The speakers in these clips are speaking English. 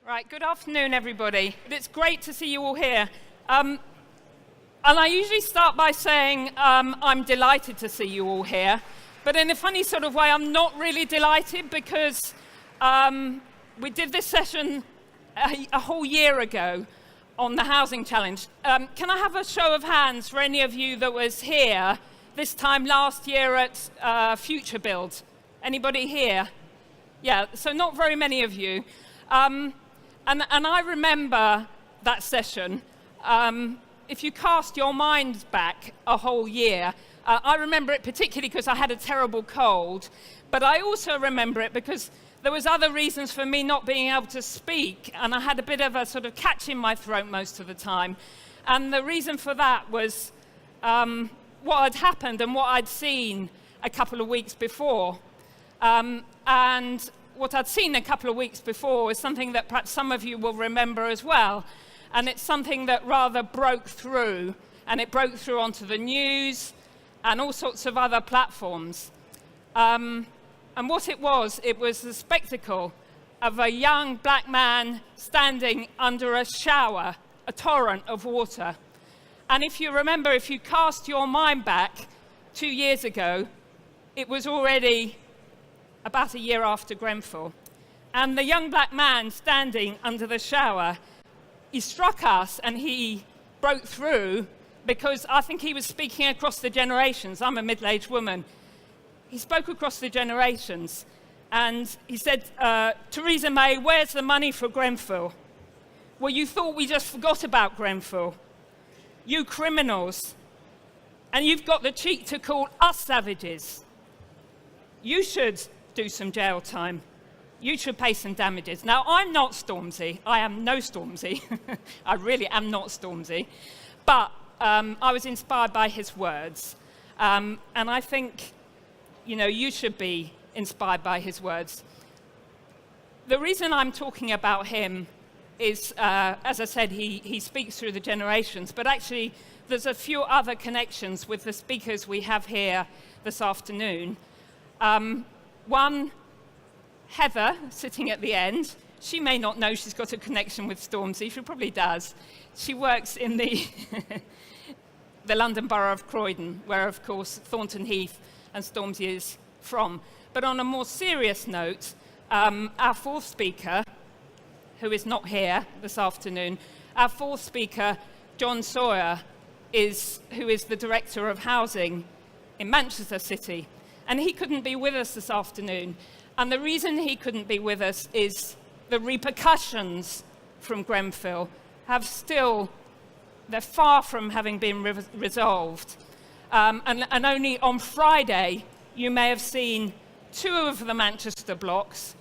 Right, good afternoon, everybody. It's great to see you all here. And I usually start by saying I'm delighted to see you all here. But in a funny sort of way, I'm not really delighted because we did this session a whole year ago on the housing challenge. Can I have a show of hands for any of you that was here this time last year at futurebuild? Anybody here? Yeah, so not very many of you. And I remember that session. If you cast your mind back a whole year, I remember it particularly because I had a terrible cold, but I also remember it because there was other reasons for me not being able to speak, and I had a bit of a sort of catch in my throat most of the time. And the reason for that was what had happened and what I'd seen a couple of weeks before. And what I'd seen a couple of weeks before was something that perhaps some of you will remember as well. And it's something that rather broke through, and it broke through onto the news and all sorts of other platforms. And what it was the spectacle of a young black man standing under a shower, a torrent of water. And if you remember, if you cast your mind back 2 years ago, it was already about a year after Grenfell. And the young black man standing under the shower, he struck us and he broke through because I think he was speaking across the generations. I'm a middle-aged woman. He spoke across the generations and he said, Theresa May, where's the money for Grenfell? Well, you thought we just forgot about Grenfell. You criminals. And you've got the cheek to call us savages. You should do some jail time. You should pay some damages. Now, I'm not Stormzy. I am no Stormzy. I really am not Stormzy. But I was inspired by his words. And I think, you should be inspired by his words. The reason I'm talking about him is, as I said, he speaks through the generations. But actually, there's a few other connections with the speakers we have here this afternoon. One, Heather, sitting at the end, she may not know she's got a connection with Stormzy. She probably does. She works in the London Borough of Croydon, where, of course, Thornton Heath and Stormzy is from. But on a more serious note, our fourth speaker, who is not here this afternoon, our fourth speaker, John Sawyer, who is the Director of Housing in Manchester City. And he couldn't be with us this afternoon. And the reason he couldn't be with us is the repercussions from Grenfell they're far from having been resolved. And only on Friday, you may have seen 2 of the Manchester blocks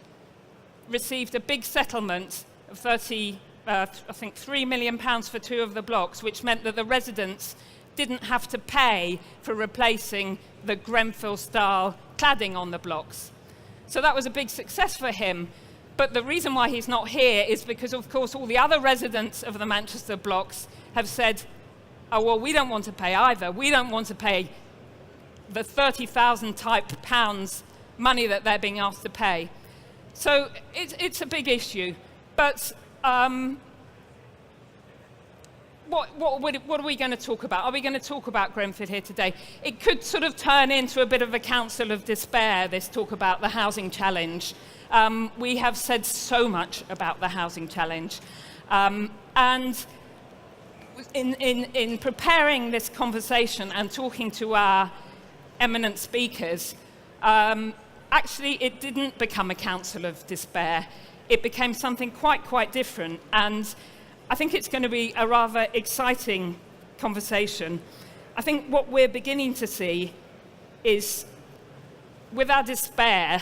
received a big settlement of £3 million for 2 of the blocks, which meant that the residents didn't have to pay for replacing the Grenfell-style cladding on the blocks. So that was a big success for him. But the reason why he's not here is because, of course, all the other residents of the Manchester blocks have said, oh, well, we don't want to pay either. We don't want to pay the 30,000 type pounds money that they're being asked to pay. So it's a big issue. But what are we going to talk about? Are we going to talk about Grenfell here today? It could sort of turn into a bit of a council of despair, this talk about the housing challenge. We have said so much about the housing challenge. And in preparing this conversation and talking to our eminent speakers, actually it didn't become a council of despair. It became something quite different. And I think it's going to be a rather exciting conversation. I think what we're beginning to see is, with our despair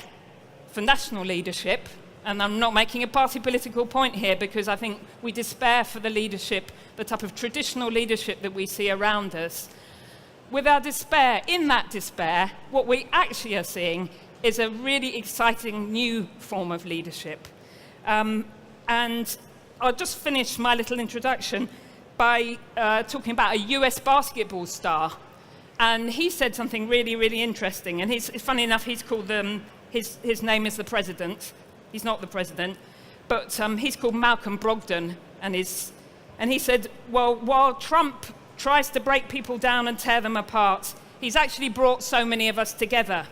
for national leadership, and I'm not making a party political point here because I think we despair for the leadership, the type of traditional leadership that we see around us. With our despair, in that despair, what we actually are seeing is a really exciting new form of leadership. And I'll just finish my little introduction by talking about a US basketball star. And he said something really interesting. And funny enough, he's called his name is the president. He's not the president. but he's called Malcolm Brogdon, and he said, well, while Trump tries to break people down and tear them apart, he's actually brought so many of us together.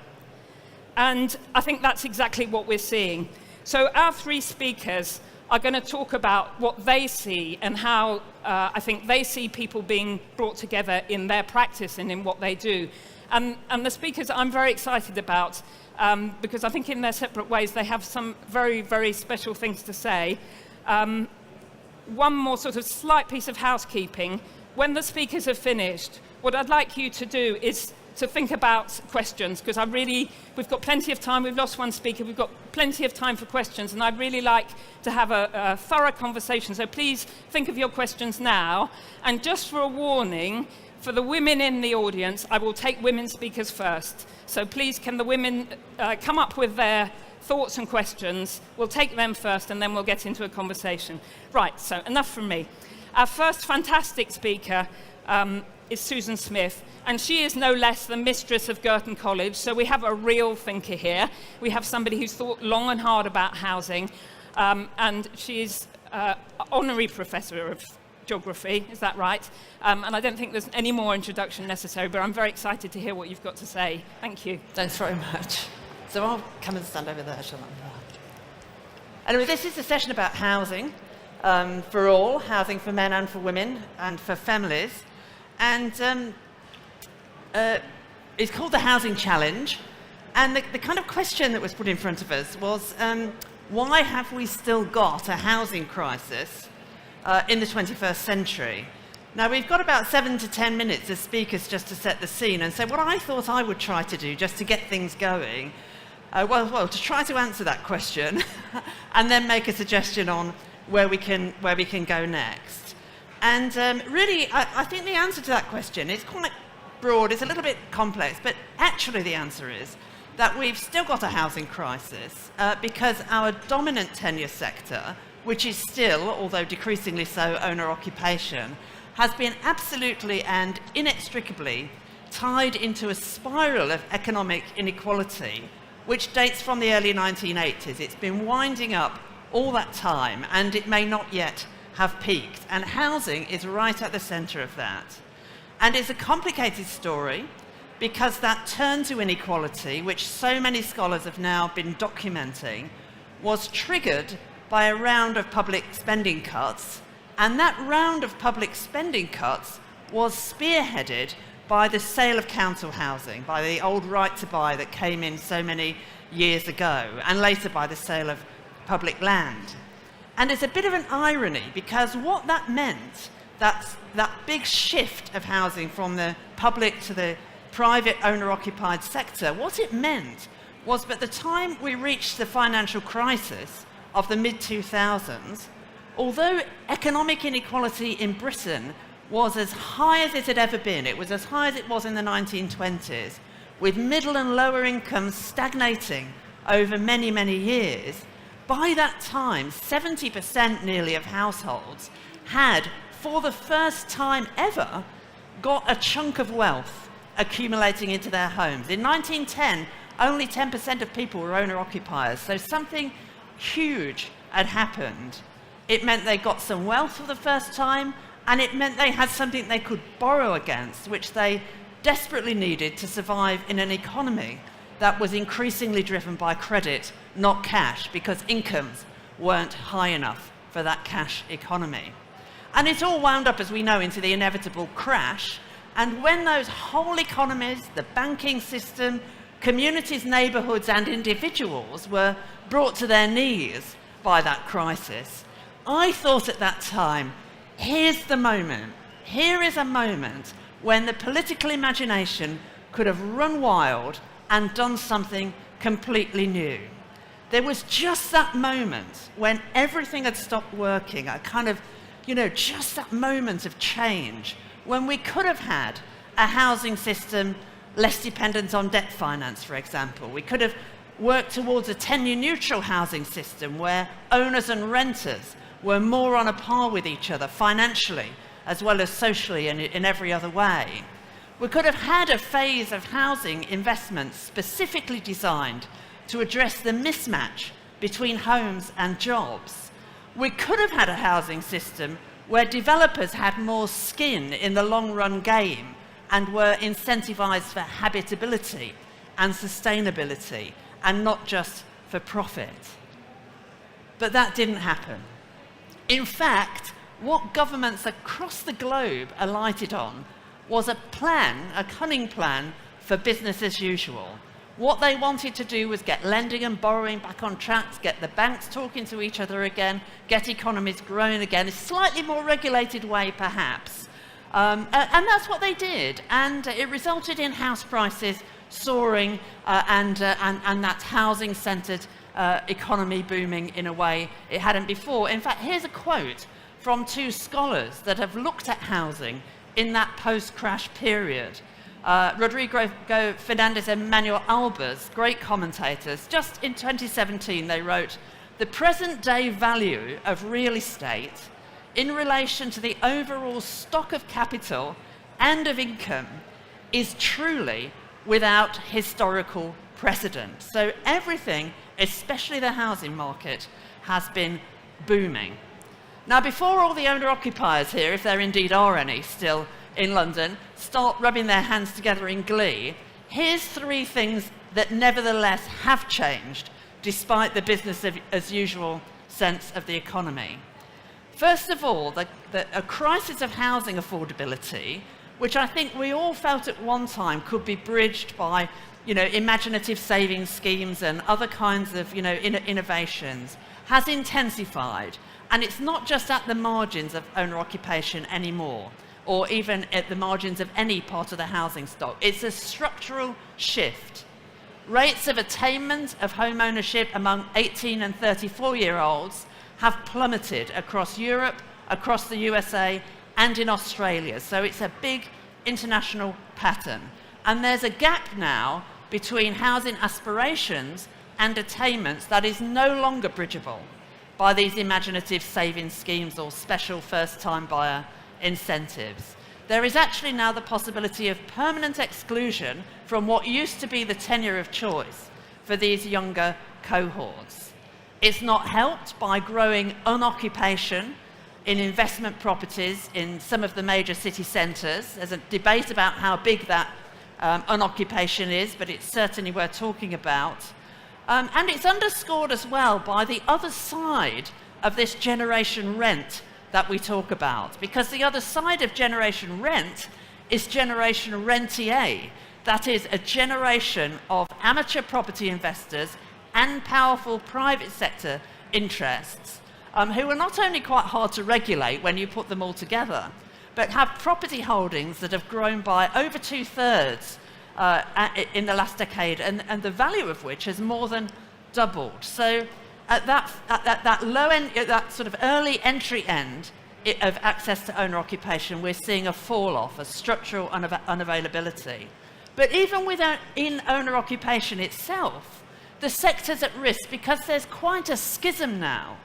And I think that's exactly what we're seeing. So our three speakers are going to talk about what they see and how I think they see people being brought together in their practice and in what they do. And the speakers I'm very excited about, because I think in their separate ways they have some very, very special things to say. One more sort of slight piece of housekeeping. When the speakers have finished, what I'd like you to do is to think about questions, because we've got plenty of time. We've lost one speaker. We've got plenty of time for questions, and I'd really like to have a thorough conversation. So please think of your questions now. And just for a warning, for the women in the audience, I will take women speakers first. So please, can the women come up with their thoughts and questions? We'll take them first, and then we'll get into a conversation. Right, so enough from me. Our first fantastic speaker is Susan Smith, and she is no less the mistress of Girton College, so we have a real thinker here. We have somebody who's thought long and hard about housing, and she's honorary professor of geography, is that right? And I don't think there's any more introduction necessary, but I'm very excited to hear what you've got to say. Thank you. Thanks very much. So I'll come and stand over there, shall I? Anyway, this is a session about housing for all, housing for men and for women and for families. And it's called the Housing Challenge. And the kind of question that was put in front of us was, why have we still got a housing crisis in the 21st century? Now, we've got about 7 to 10 minutes as speakers just to set the scene. And so what I thought I would try to do, just to get things going, to try to answer that question and then make a suggestion on where we can go next. And really, I think the answer to that question is quite broad. It's a little bit complex, but actually the answer is that we've still got a housing crisis because our dominant tenure sector, which is still, although decreasingly so, owner-occupation, has been absolutely and inextricably tied into a spiral of economic inequality, which dates from the early 1980s. It's been winding up all that time, and it may not yet have peaked. And housing is right at the centre of that. And it's a complicated story because that turn to inequality, which so many scholars have now been documenting, was triggered by a round of public spending cuts. And that round of public spending cuts was spearheaded by the sale of council housing, by the old right to buy that came in so many years ago, and later by the sale of public land. And it's a bit of an irony, because what that meant, that big shift of housing from the public to the private owner-occupied sector, what it meant was by the time we reached the financial crisis of the mid-2000s, although economic inequality in Britain was as high as it had ever been, it was as high as it was in the 1920s, with middle and lower incomes stagnating over many, many years, by that time, 70% nearly of households had, for the first time ever, got a chunk of wealth accumulating into their homes. In 1910, only 10% of people were owner-occupiers, so something huge had happened. It meant they got some wealth for the first time, and it meant they had something they could borrow against, which they desperately needed to survive in an economy that was increasingly driven by credit, not cash, because incomes weren't high enough for that cash economy. And it all wound up, as we know, into the inevitable crash. And when those whole economies, the banking system, communities, neighbourhoods, and individuals were brought to their knees by that crisis, I thought at that time, here's the moment. Here is a moment when the political imagination could have run wild and done something completely new. There was just that moment when everything had stopped working, a kind of, just that moment of change, when we could have had a housing system less dependent on debt finance, for example. We could have worked towards a tenure-neutral housing system where owners and renters were more on a par with each other financially, as well as socially and in every other way. We could have had a phase of housing investments specifically designed to address the mismatch between homes and jobs. We could have had a housing system where developers had more skin in the long-run game and were incentivized for habitability and sustainability and not just for profit. But that didn't happen. In fact, what governments across the globe alighted on was a plan, a cunning plan for business as usual. What they wanted to do was get lending and borrowing back on track, get the banks talking to each other again, get economies growing again, a slightly more regulated way perhaps. And that's what they did. And it resulted in house prices soaring and that housing-centred economy booming in a way it hadn't before. In fact, here's a quote from two scholars that have looked at housing in that post-crash period. Rodrigo Fernandez and Manuel Albers, great commentators, just in 2017 they wrote, "The present-day value of real estate in relation to the overall stock of capital and of income is truly without historical precedent." So everything, especially the housing market, has been booming. Now, before all the owner-occupiers here, if there indeed are any still in London, start rubbing their hands together in glee, here's three things that nevertheless have changed despite the business as usual sense of the economy. First of all, a crisis of housing affordability, which I think we all felt at one time could be bridged by imaginative savings schemes and other kinds of innovations, has intensified. And it's not just at the margins of owner occupation anymore, or even at the margins of any part of the housing stock. It's a structural shift. Rates of attainment of home ownership among 18 and 34-year-olds have plummeted across Europe, across the USA, and in Australia. So it's a big international pattern. And there's a gap now between housing aspirations and attainments that is no longer bridgeable by these imaginative savings schemes or special first-time buyer incentives. There is actually now the possibility of permanent exclusion from what used to be the tenure of choice for these younger cohorts. It's not helped by growing unoccupation in investment properties in some of the major city centres. There's a debate about how big that unoccupation is, but it's certainly worth talking about. And it's underscored as well by the other side of this generation rent that we talk about, because the other side of generation rent is generation rentier. That is a generation of amateur property investors and powerful private sector interests who are not only quite hard to regulate when you put them all together, but have property holdings that have grown by over 2/3 in the last decade, and the value of which has more than doubled. So at that low end, at that sort of early entry end of access to owner occupation, we're seeing a fall off, a structural unavailability. But even in owner occupation itself, the sector's at risk because there's quite a schism now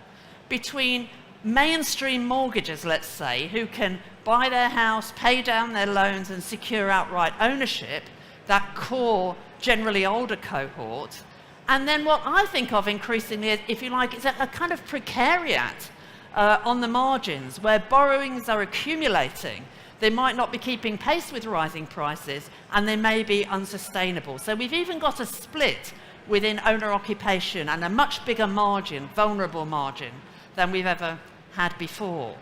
between mainstream mortgagers, let's say, who can buy their house, pay down their loans and secure outright ownership, that core, generally older cohort, and then what I think of increasingly, if you like, is a kind of precariat on the margins where borrowings are accumulating. They might not be keeping pace with rising prices and they may be unsustainable. So we've even got a split within owner occupation and a much bigger margin, vulnerable margin, than we've ever had before.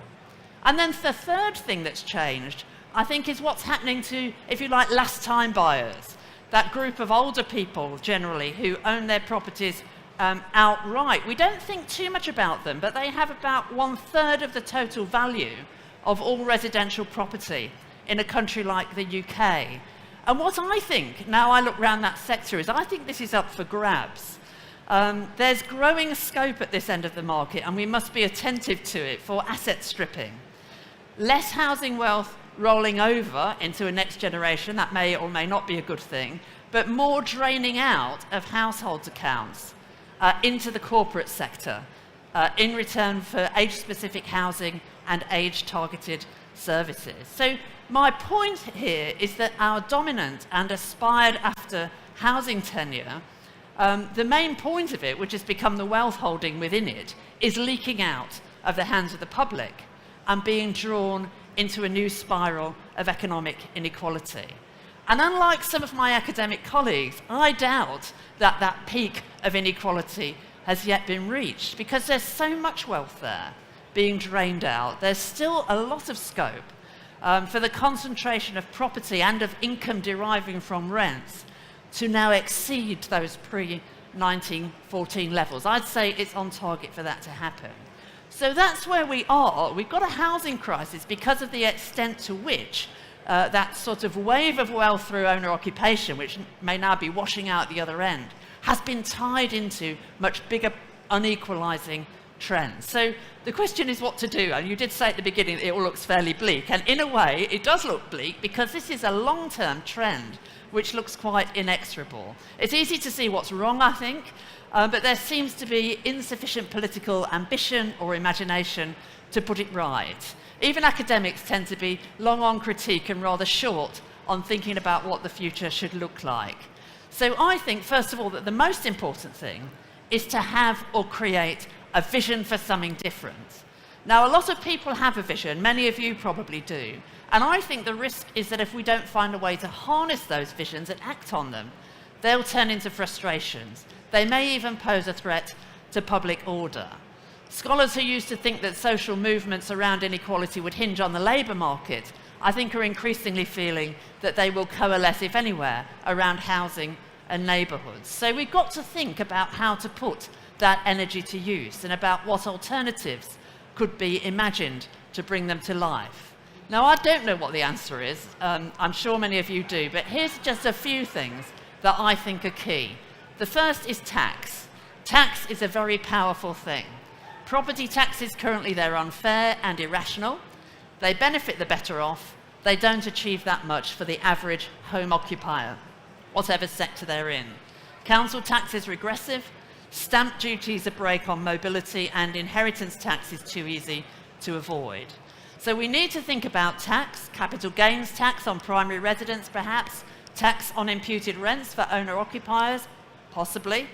And then the third thing that's changed, I think, is what's happening to, if you like, last time buyers. That group of older people generally who own their properties outright. We don't think too much about them, but they have about 1/3 of the total value of all residential property in a country like the UK. And what I think, now I look around that sector, is I think this is up for grabs. There's growing scope at this end of the market, and we must be attentive to it for asset stripping. Less housing wealth rolling over into a next generation, that may or may not be a good thing, but more draining out of households' accounts into the corporate sector in return for age-specific housing and age-targeted services. So my point here is that our dominant and aspired after housing tenure the main point of it, which has become the wealth holding within it, is leaking out of the hands of the public and being drawn into a new spiral of economic inequality. And unlike some of my academic colleagues, I doubt that that peak of inequality has yet been reached, because there's so much wealth there being drained out. There's still a lot of scope for the concentration of property and of income deriving from rents to now exceed those pre-1914 levels. I'd say it's on target for that to happen. So that's where we are. We've got a housing crisis because of the extent to which that sort of wave of wealth through owner occupation, which may now be washing out the other end, has been tied into much bigger unequalizing trends. So the question is what to do. And you did say at the beginning that it all looks fairly bleak. And in a way, it does look bleak because this is a long-term trend which looks quite inexorable. It's easy to see what's wrong, I think, but there seems to be insufficient political ambition or imagination to put it right. Even academics tend to be long on critique and rather short on thinking about what the future should look like. So I think, first of all, that the most important thing is to have or create a vision for something different. Now, a lot of people have a vision, many of you probably do, and I think the risk is that if we don't find a way to harness those visions and act on them, they'll turn into frustrations. They may even pose a threat to public order. Scholars who used to think that social movements around inequality would hinge on the labour market, I think are increasingly feeling that they will coalesce, if anywhere, around housing and neighbourhoods. So we've got to think about how to put that energy to use and about what alternatives could be imagined to bring them to life. Now, I don't know what the answer is. I'm sure many of you do, but here's just a few things that I think are key. The first is tax. Tax is a very powerful thing. Property taxes currently, they're unfair and irrational. They benefit the better off. They don't achieve that much for the average home occupier, whatever sector they're in. Council tax is regressive. Stamp duty is a brake on mobility, and inheritance tax is too easy to avoid. So we need to think about tax, capital gains tax on primary residence perhaps, tax on imputed rents for owner-occupiers, possibly,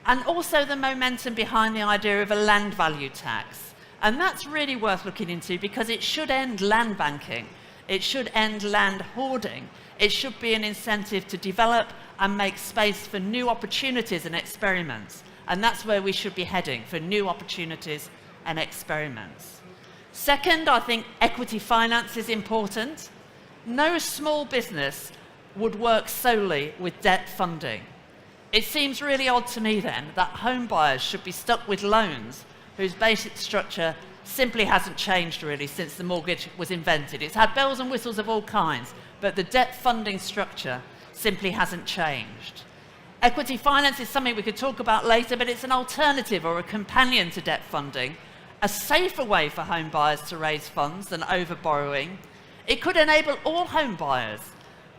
and also the momentum behind the idea of a land value tax. And that's really worth looking into because it should end land banking. It should end land hoarding. It should be an incentive to develop and make space for new opportunities and experiments. And that's where we should be heading, for new opportunities and experiments. Second, I think equity finance is important. No small business would work solely with debt funding. It seems really odd to me then that home buyers should be stuck with loans whose basic structure simply hasn't changed really since the mortgage was invented. It's had bells and whistles of all kinds, but the debt funding structure simply hasn't changed. Equity finance is something we could talk about later, but it's an alternative or a companion to debt funding, a safer way for home buyers to raise funds than over-borrowing. It could enable all home buyers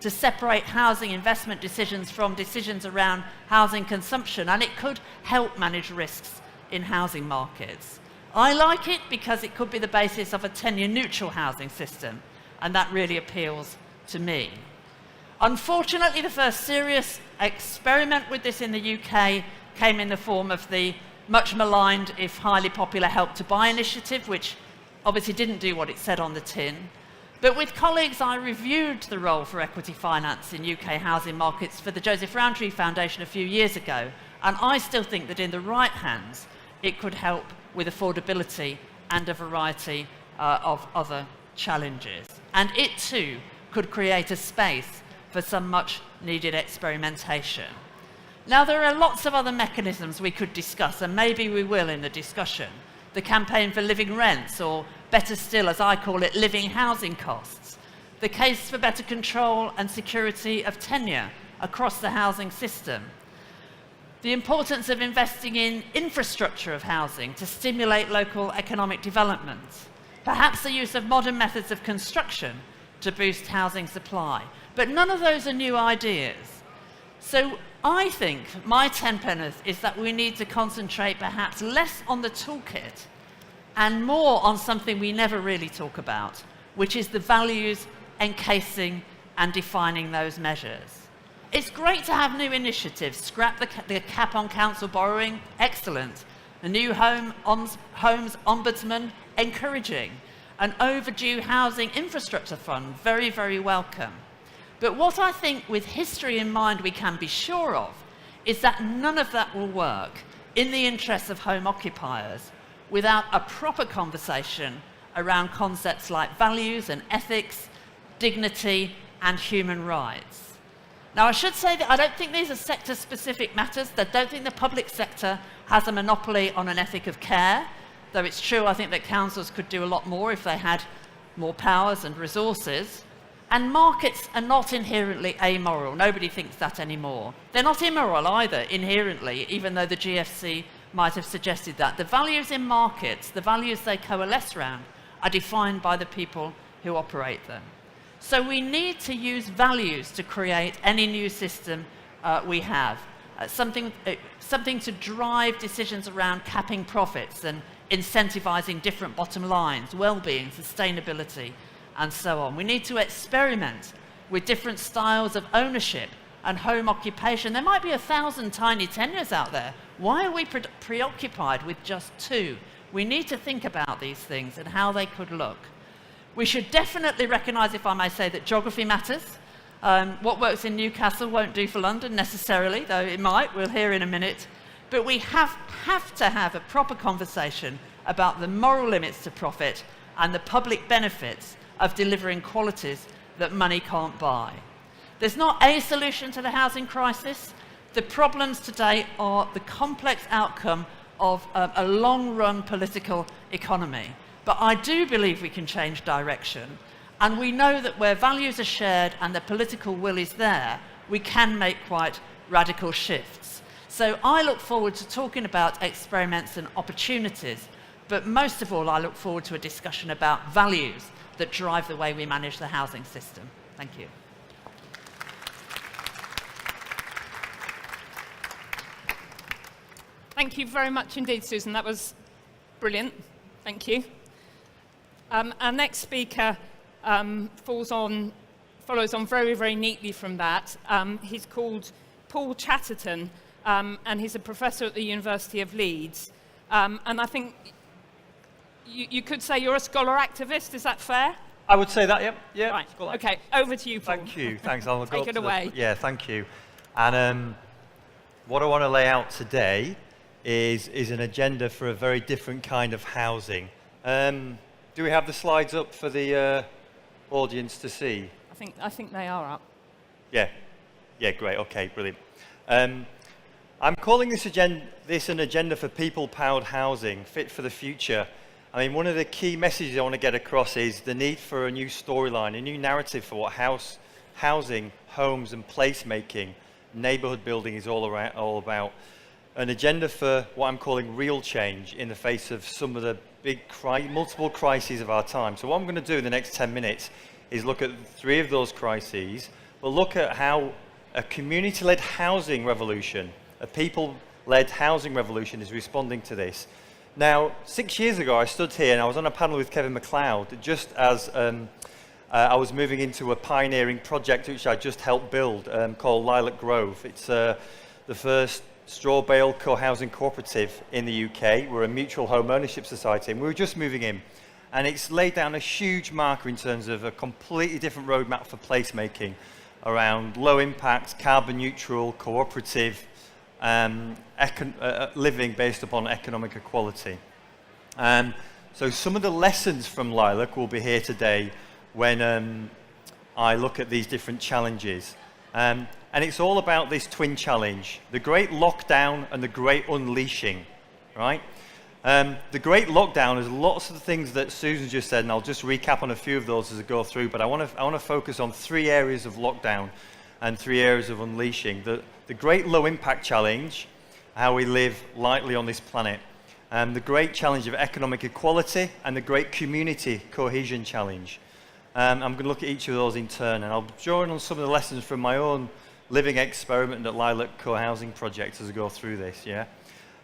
to separate housing investment decisions from decisions around housing consumption, and it could help manage risks in housing markets. I like it because it could be the basis of a tenure-neutral housing system, and that really appeals to me. Unfortunately, the first serious experiment with this in the UK came in the form of the much maligned, if highly popular, Help to Buy initiative, which obviously didn't do what it said on the tin. But with colleagues, I reviewed the role for equity finance in UK housing markets for the Joseph Rowntree Foundation a few years ago, and I still think that in the right hands, it could help with affordability and a variety of other challenges. And it too could create a space for some much needed experimentation. Now, there are lots of other mechanisms we could discuss, and maybe we will in the discussion. The campaign for living rents, or better still, as I call it, living housing costs. The case for better control and security of tenure across the housing system. The importance of investing in infrastructure of housing to stimulate local economic development. Perhaps the use of modern methods of construction to boost housing supply. But none of those are new ideas. So I think my 10penneth is that we need to concentrate perhaps less on the toolkit and more on something we never really talk about, which is the values encasing and defining those measures. It's great to have new initiatives. Scrap the cap on council borrowing, excellent. A new homes ombudsman, encouraging. An overdue housing infrastructure fund, very, very welcome. But what I think, with history in mind, we can be sure of is that none of that will work in the interests of home occupiers without a proper conversation around concepts like values and ethics, dignity, and human rights. Now, I should say that I don't think these are sector-specific matters. I don't think the public sector has a monopoly on an ethic of care, though it's true I think that councils could do a lot more if they had more powers and resources. And markets are not inherently amoral. Nobody thinks that anymore. They're not immoral either, inherently, even though the GFC might have suggested that. The values in markets, the values they coalesce around, are defined by the people who operate them. So we need to use values to create any new system we have. Something to drive decisions around capping profits and incentivizing different bottom lines, well-being, sustainability, and so on. We need to experiment with different styles of ownership and home occupation. There might be 1,000 tiny tenures out there. Why are we preoccupied with just 2? We need to think about these things and how they could look. We should definitely recognise, if I may say, that geography matters. What works in Newcastle won't do for London necessarily, though it might. We'll hear in a minute. But we have to have a proper conversation about the moral limits to profit and the public benefits of delivering qualities that money can't buy. There's not a solution to the housing crisis. The problems today are the complex outcome of a long-run political economy. But I do believe we can change direction, and we know that where values are shared and the political will is there, we can make quite radical shifts. So I look forward to talking about experiments and opportunities, but most of all, I look forward to a discussion about values that drive the way we manage the housing system. Thank you. Thank you very much indeed, Susan. That was brilliant. Thank you. Our next speaker follows on very, very neatly from that. He's called Paul Chatterton, and he's a professor at the University of Leeds. And I think you could say you're a scholar activist. Is that fair? I would say that, yeah. Right. Okay, over to you, Paul. Thank you. Thanks, Alan. Take it away. Yeah, thank you. And what I want to lay out today is an agenda for a very different kind of housing. Do we have the slides up for the audience to see? I think they are up. Yeah, great. Okay, brilliant. I'm calling this an agenda for people-powered housing, fit for the future. I mean, one of the key messages I want to get across is the need for a new storyline, a new narrative for what housing, homes, and placemaking, neighbourhood building is all about. An agenda for what I'm calling real change in the face of some of the big multiple crises of our time. So what I'm going to do in the next 10 minutes is look at 3 of those crises, but look at how a community-led housing revolution, a people-led housing revolution is responding to this. Now, 6 years ago, I stood here and I was on a panel with Kevin MacLeod, just as I was moving into a pioneering project which I just helped build called Lilac Grove. It's the first straw bale co-housing cooperative in the UK. We're a mutual home ownership society, and we were just moving in. And it's laid down a huge marker in terms of a completely different roadmap for placemaking around low impact, carbon neutral, cooperative living based upon economic equality. So some of the lessons from Lilac will be here today when I look at these different challenges. And it's all about this twin challenge, the great lockdown and the great unleashing, right? The great lockdown is lots of the things that Susan just said, and I'll just recap on a few of those as I go through, but I want to focus on 3 areas of lockdown and 3 areas of unleashing. The great low impact challenge, how we live lightly on this planet, the great challenge of economic equality, and the great community cohesion challenge. I'm going to look at each of those in turn, and I'll draw on some of the lessons from my own living experiment at Lilac Co-housing Project as I go through this, yeah?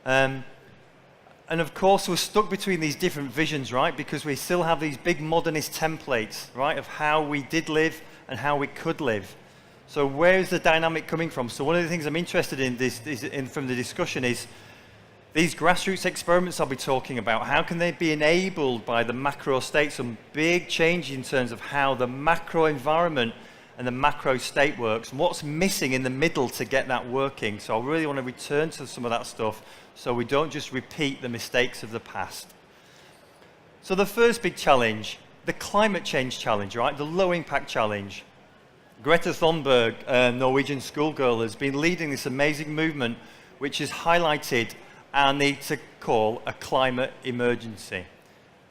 And of course, we're stuck between these different visions, right? Because we still have these big modernist templates, right, of how we did live and how we could live. So where is the dynamic coming from? So one of the things I'm interested in from the discussion is these grassroots experiments I'll be talking about, how can they be enabled by the macro state? Some big change in terms of how the macro environment and the macro state works, and what's missing in the middle to get that working. So I really want to return to some of that stuff so we don't just repeat the mistakes of the past. So the first big challenge, the climate change challenge, right? The low impact challenge. Greta Thunberg, a Norwegian schoolgirl, has been leading this amazing movement which has highlighted our need to call a climate emergency.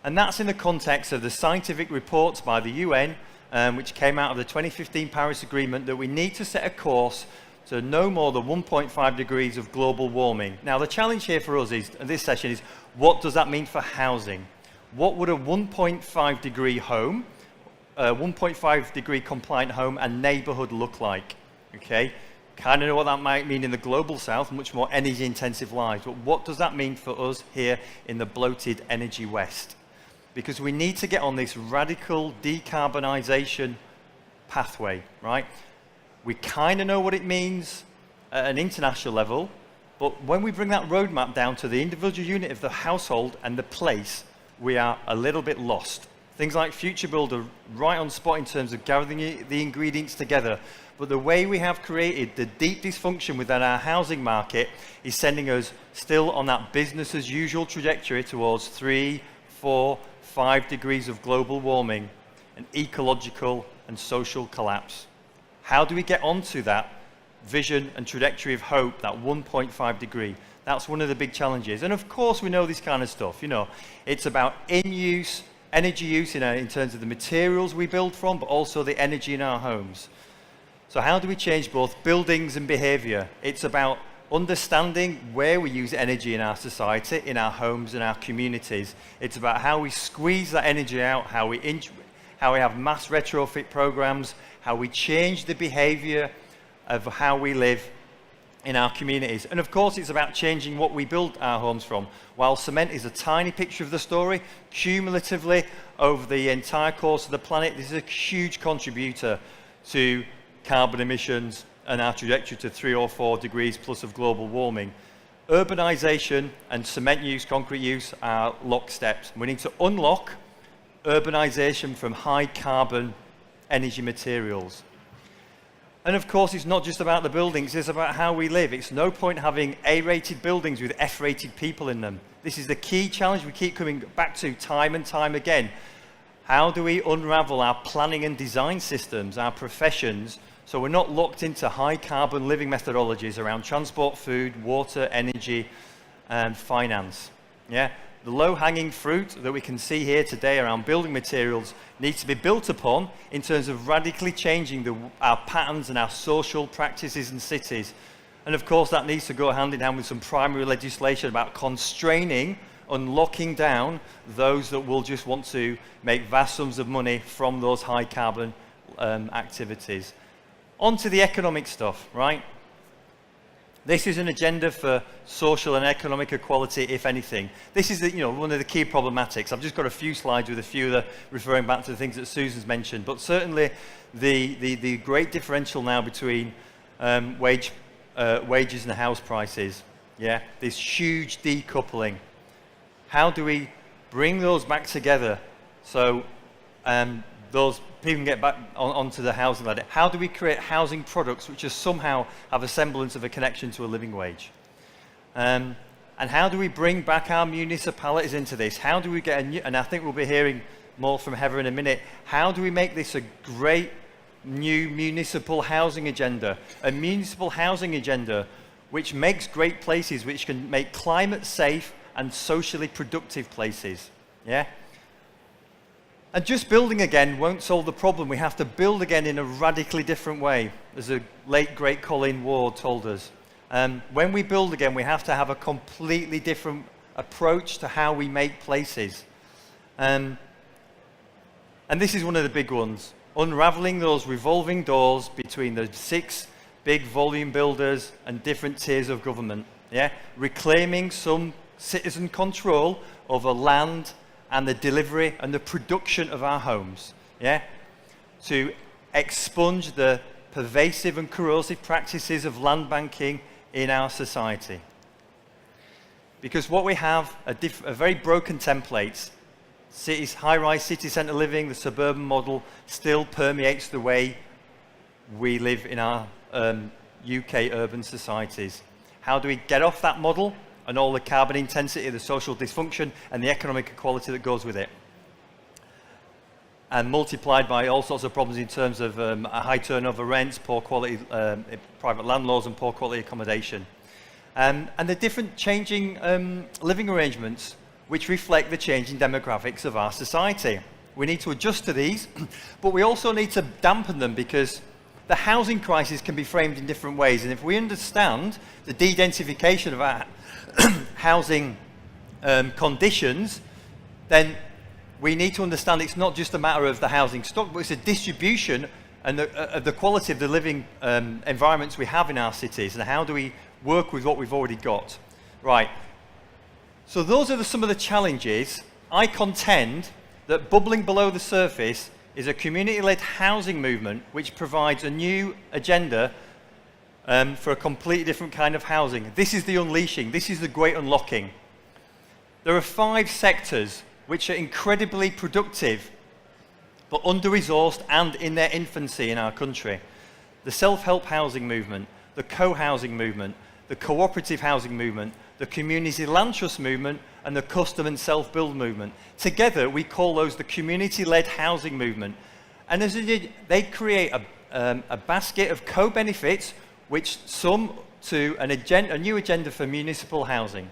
And that's in the context of the scientific reports by the UN, which came out of the 2015 Paris Agreement, that we need to set a course to no more than 1.5 degrees of global warming. Now, the challenge here for us is, in this session, is what does that mean for housing? What would a 1.5 degree home, a 1.5 degree compliant home and neighborhood look like? Okay, kind of know what that might mean in the global south, much more energy intensive lives, but what does that mean for us here in the bloated energy west? Because we need to get on this radical decarbonization pathway, right? We kind of know what it means at an international level, but when we bring that roadmap down to the individual unit of the household and the place, we are a little bit lost. Things like futurebuild are right on spot in terms of gathering the ingredients together, but the way we have created the deep dysfunction within our housing market is sending us still on that business as usual trajectory towards 3, 4, 5 degrees of global warming and ecological and social collapse. How do we get onto that vision and trajectory of hope, that 1.5 degree? That's one of the big challenges. And of course we know this kind of stuff, you know. It's about in-use, energy use in terms of the materials we build from, but also the energy in our homes. So how do we change both buildings and behavior? It's about understanding where we use energy in our society, in our homes and our communities. It's about how we squeeze that energy out, how we have mass retrofit programs, how we change the behavior of how we live in our communities. And of course it's about changing what we build our homes from. While cement is a tiny picture of the story, cumulatively over the entire course of the planet, this is a huge contributor to carbon emissions and our trajectory to 3 or 4 degrees plus of global warming. Urbanization and cement use, concrete use are locksteps. We need to unlock urbanization from high carbon energy materials. And of course, it's not just about the buildings, it's about how we live. It's no point having A-rated buildings with F-rated people in them. This is the key challenge we keep coming back to time and time again. How do we unravel our planning and design systems, our professions, so we're not locked into high carbon living methodologies around transport, food, water, energy, and finance? Yeah? The low-hanging fruit that we can see here today around building materials needs to be built upon in terms of radically changing our patterns and our social practices in cities. And of course, that needs to go hand in hand with some primary legislation about constraining and locking down those that will just want to make vast sums of money from those high carbon activities. On to the economic stuff, right? This is an agenda for social and economic equality, if anything. This is one of the key problematics. I've just got a few slides with a few that are referring back to the things that Susan's mentioned, but certainly the great differential now between wages and house prices, yeah, this huge decoupling. How do we bring those back together so those people can get back onto the housing ladder? How do we create housing products which just somehow have a semblance of a connection to a living wage? And how do we bring back our municipalities into this? How do we get and I think we'll be hearing more from Heather in a minute, how do we make this a great new municipal housing agenda? A municipal housing agenda which makes great places, which can make climate safe and socially productive places, yeah? And just building again won't solve the problem. We have to build again in a radically different way, as the late, great Colin Ward told us. When we build again, we have to have a completely different approach to how we make places. And this is one of the big ones, unraveling those revolving doors between the 6 big volume builders and different tiers of government. Yeah? Reclaiming some citizen control over land and the delivery and the production of our homes, yeah? To expunge the pervasive and corrosive practices of land banking in our society. Because what we have are very broken templates. Cities, high-rise city centre living, the suburban model, still permeates the way we live in our UK urban societies. How do we get off that model and all the carbon intensity, the social dysfunction, and the economic equality that goes with it? And multiplied by all sorts of problems in terms of a high turnover rents, poor quality private landlords, and poor quality accommodation. And the different changing living arrangements which reflect the changing demographics of our society. We need to adjust to these, but we also need to dampen them because the housing crisis can be framed in different ways. And if we understand the de-densification of our housing conditions, then we need to understand it's not just a matter of the housing stock, but it's a distribution and of the quality of the living environments we have in our cities, and how do we work with what we've already got. Right. So those are some of the challenges. I contend that bubbling below the surface is a community-led housing movement which provides a new agenda for a completely different kind of housing. This is the unleashing. This is the great unlocking. There are 5 sectors which are incredibly productive but under-resourced and in their infancy in our country. The self-help housing movement, the co-housing movement, the cooperative housing movement, the community land trust movement, and the custom and self-build movement. Together, we call those the community-led housing movement. And as they create a basket of co-benefits which sum to a new agenda for municipal housing.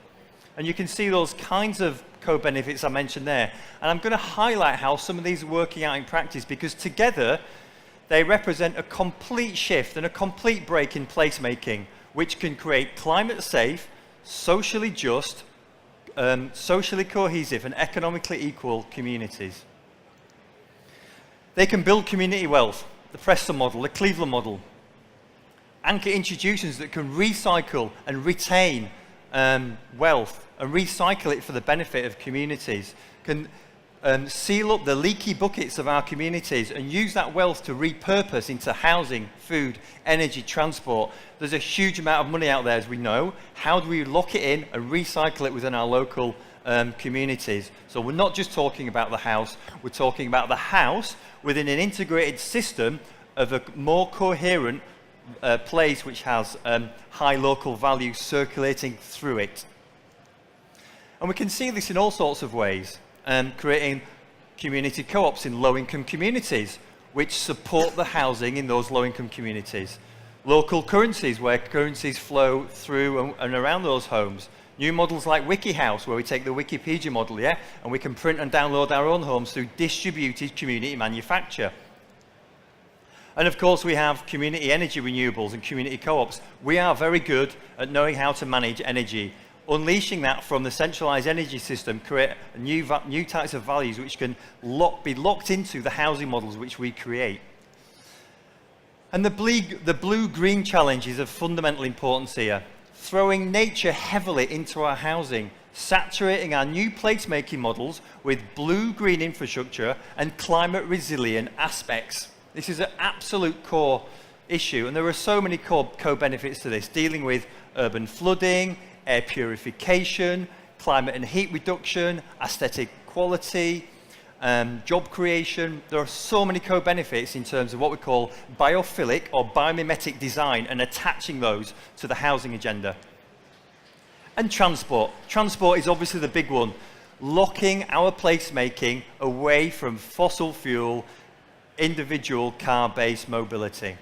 And you can see those kinds of co-benefits I mentioned there. And I'm going to highlight how some of these are working out in practice, because together they represent a complete shift and a complete break in placemaking, which can create climate-safe, socially just, socially cohesive and economically equal communities. They can build community wealth, the Preston model, the Cleveland model, anchor institutions that can recycle and retain wealth and recycle it for the benefit of communities, can seal up the leaky buckets of our communities and use that wealth to repurpose into housing, food, energy, transport. There's a huge amount of money out there, as we know. How do we lock it in and recycle it within our local communities? So we're not just talking about the house, we're talking about the house within an integrated system of a more coherent place which has high local value circulating through it. And we can see this in all sorts of ways. Creating community co-ops in low-income communities which support the housing in those low-income communities. Local currencies where currencies flow through and around those homes. New models like WikiHouse, where we take the Wikipedia model, and we can print and download our own homes through distributed community manufacture. And of course we have community energy renewables and community co-ops. We are very good at knowing how to manage energy. Unleashing that from the centralized energy system, create new types of values which can be locked into the housing models which we create. And the blue-green challenge is of fundamental importance here. Throwing nature heavily into our housing, saturating our new placemaking models with blue-green infrastructure and climate-resilient aspects. This is an absolute core issue, and there are so many co-benefits to this, dealing with urban flooding, air purification, climate and heat reduction, aesthetic quality, job creation. There are so many co-benefits in terms of what we call biophilic or biomimetic design and attaching those to the housing agenda. And transport. Transport is obviously the big one. Locking our placemaking away from fossil fuel, individual car-based mobility.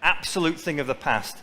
Absolute thing of the past.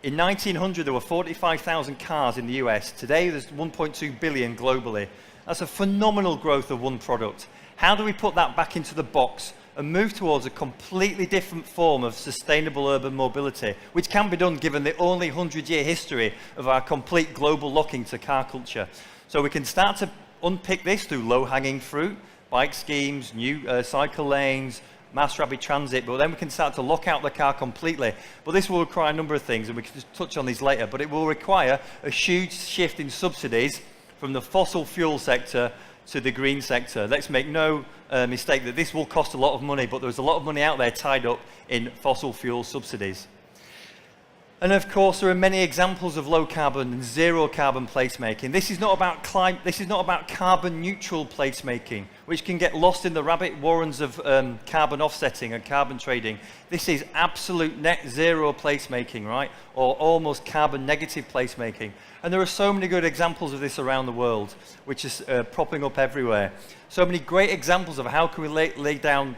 In 1900, there were 45,000 cars in the US. Today, there's 1.2 billion globally. That's a phenomenal growth of one product. How do we put that back into the box and move towards a completely different form of sustainable urban mobility, which can be done given the only 100-year history of our complete global locking to car culture? So we can start to unpick this through low-hanging fruit, bike schemes, new cycle lanes, mass rapid transit, but then we can start to lock out the car completely. But this will require a number of things, and we can just touch on these later, but it will require a huge shift in subsidies from the fossil fuel sector to the green sector. Let's make no mistake that this will cost a lot of money, but there's a lot of money out there tied up in fossil fuel subsidies. And of course, there are many examples of low carbon and zero carbon placemaking. This is not about carbon neutral placemaking, which can get lost in the rabbit warrens of carbon offsetting and carbon trading. This is absolute net zero placemaking, right? Or almost carbon negative placemaking. And there are so many good examples of this around the world, which is propping up everywhere. So many great examples of how can we lay down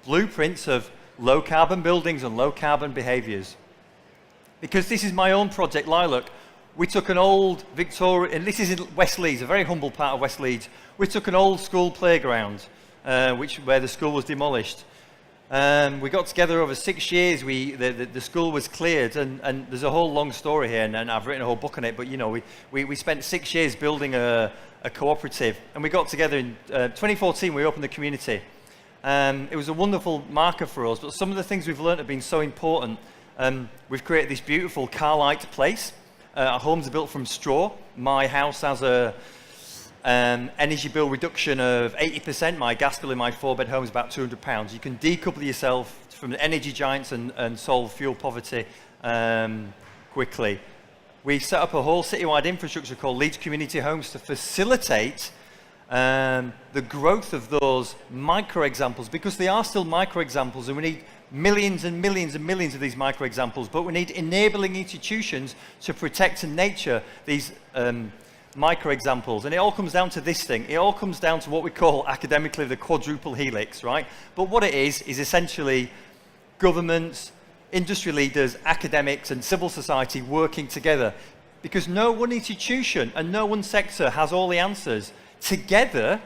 blueprints of low carbon buildings and low carbon behaviours. Because this is my own project, Lilac. We took an old Victorian, and this is in West Leeds, a very humble part of West Leeds. We took an old school playground, where the school was demolished. We got together over 6 years. The school was cleared, and there's a whole long story here, and I've written a whole book on it. But you know, we spent 6 years building a cooperative, and we got together in 2014. We opened the community. It was a wonderful marker for us. But some of the things we've learned have been so important. We've created this beautiful car-like place. Our homes are built from straw. My house has a energy bill reduction of 80%. My gas bill in my 4-bed home is about £200. You can decouple yourself from the energy giants and solve fuel poverty quickly. We set up a whole citywide infrastructure called Leeds Community Homes to facilitate the growth of those micro-examples, because they are still micro-examples, and we need millions and millions and millions of these micro-examples, but we need enabling institutions to protect and nurture these micro-examples. And it all comes down to this thing. It all comes down to what we call academically the quadruple helix, right? But what it is essentially governments, industry leaders, academics, and civil society working together. Because no one institution and no one sector has all the answers. Together,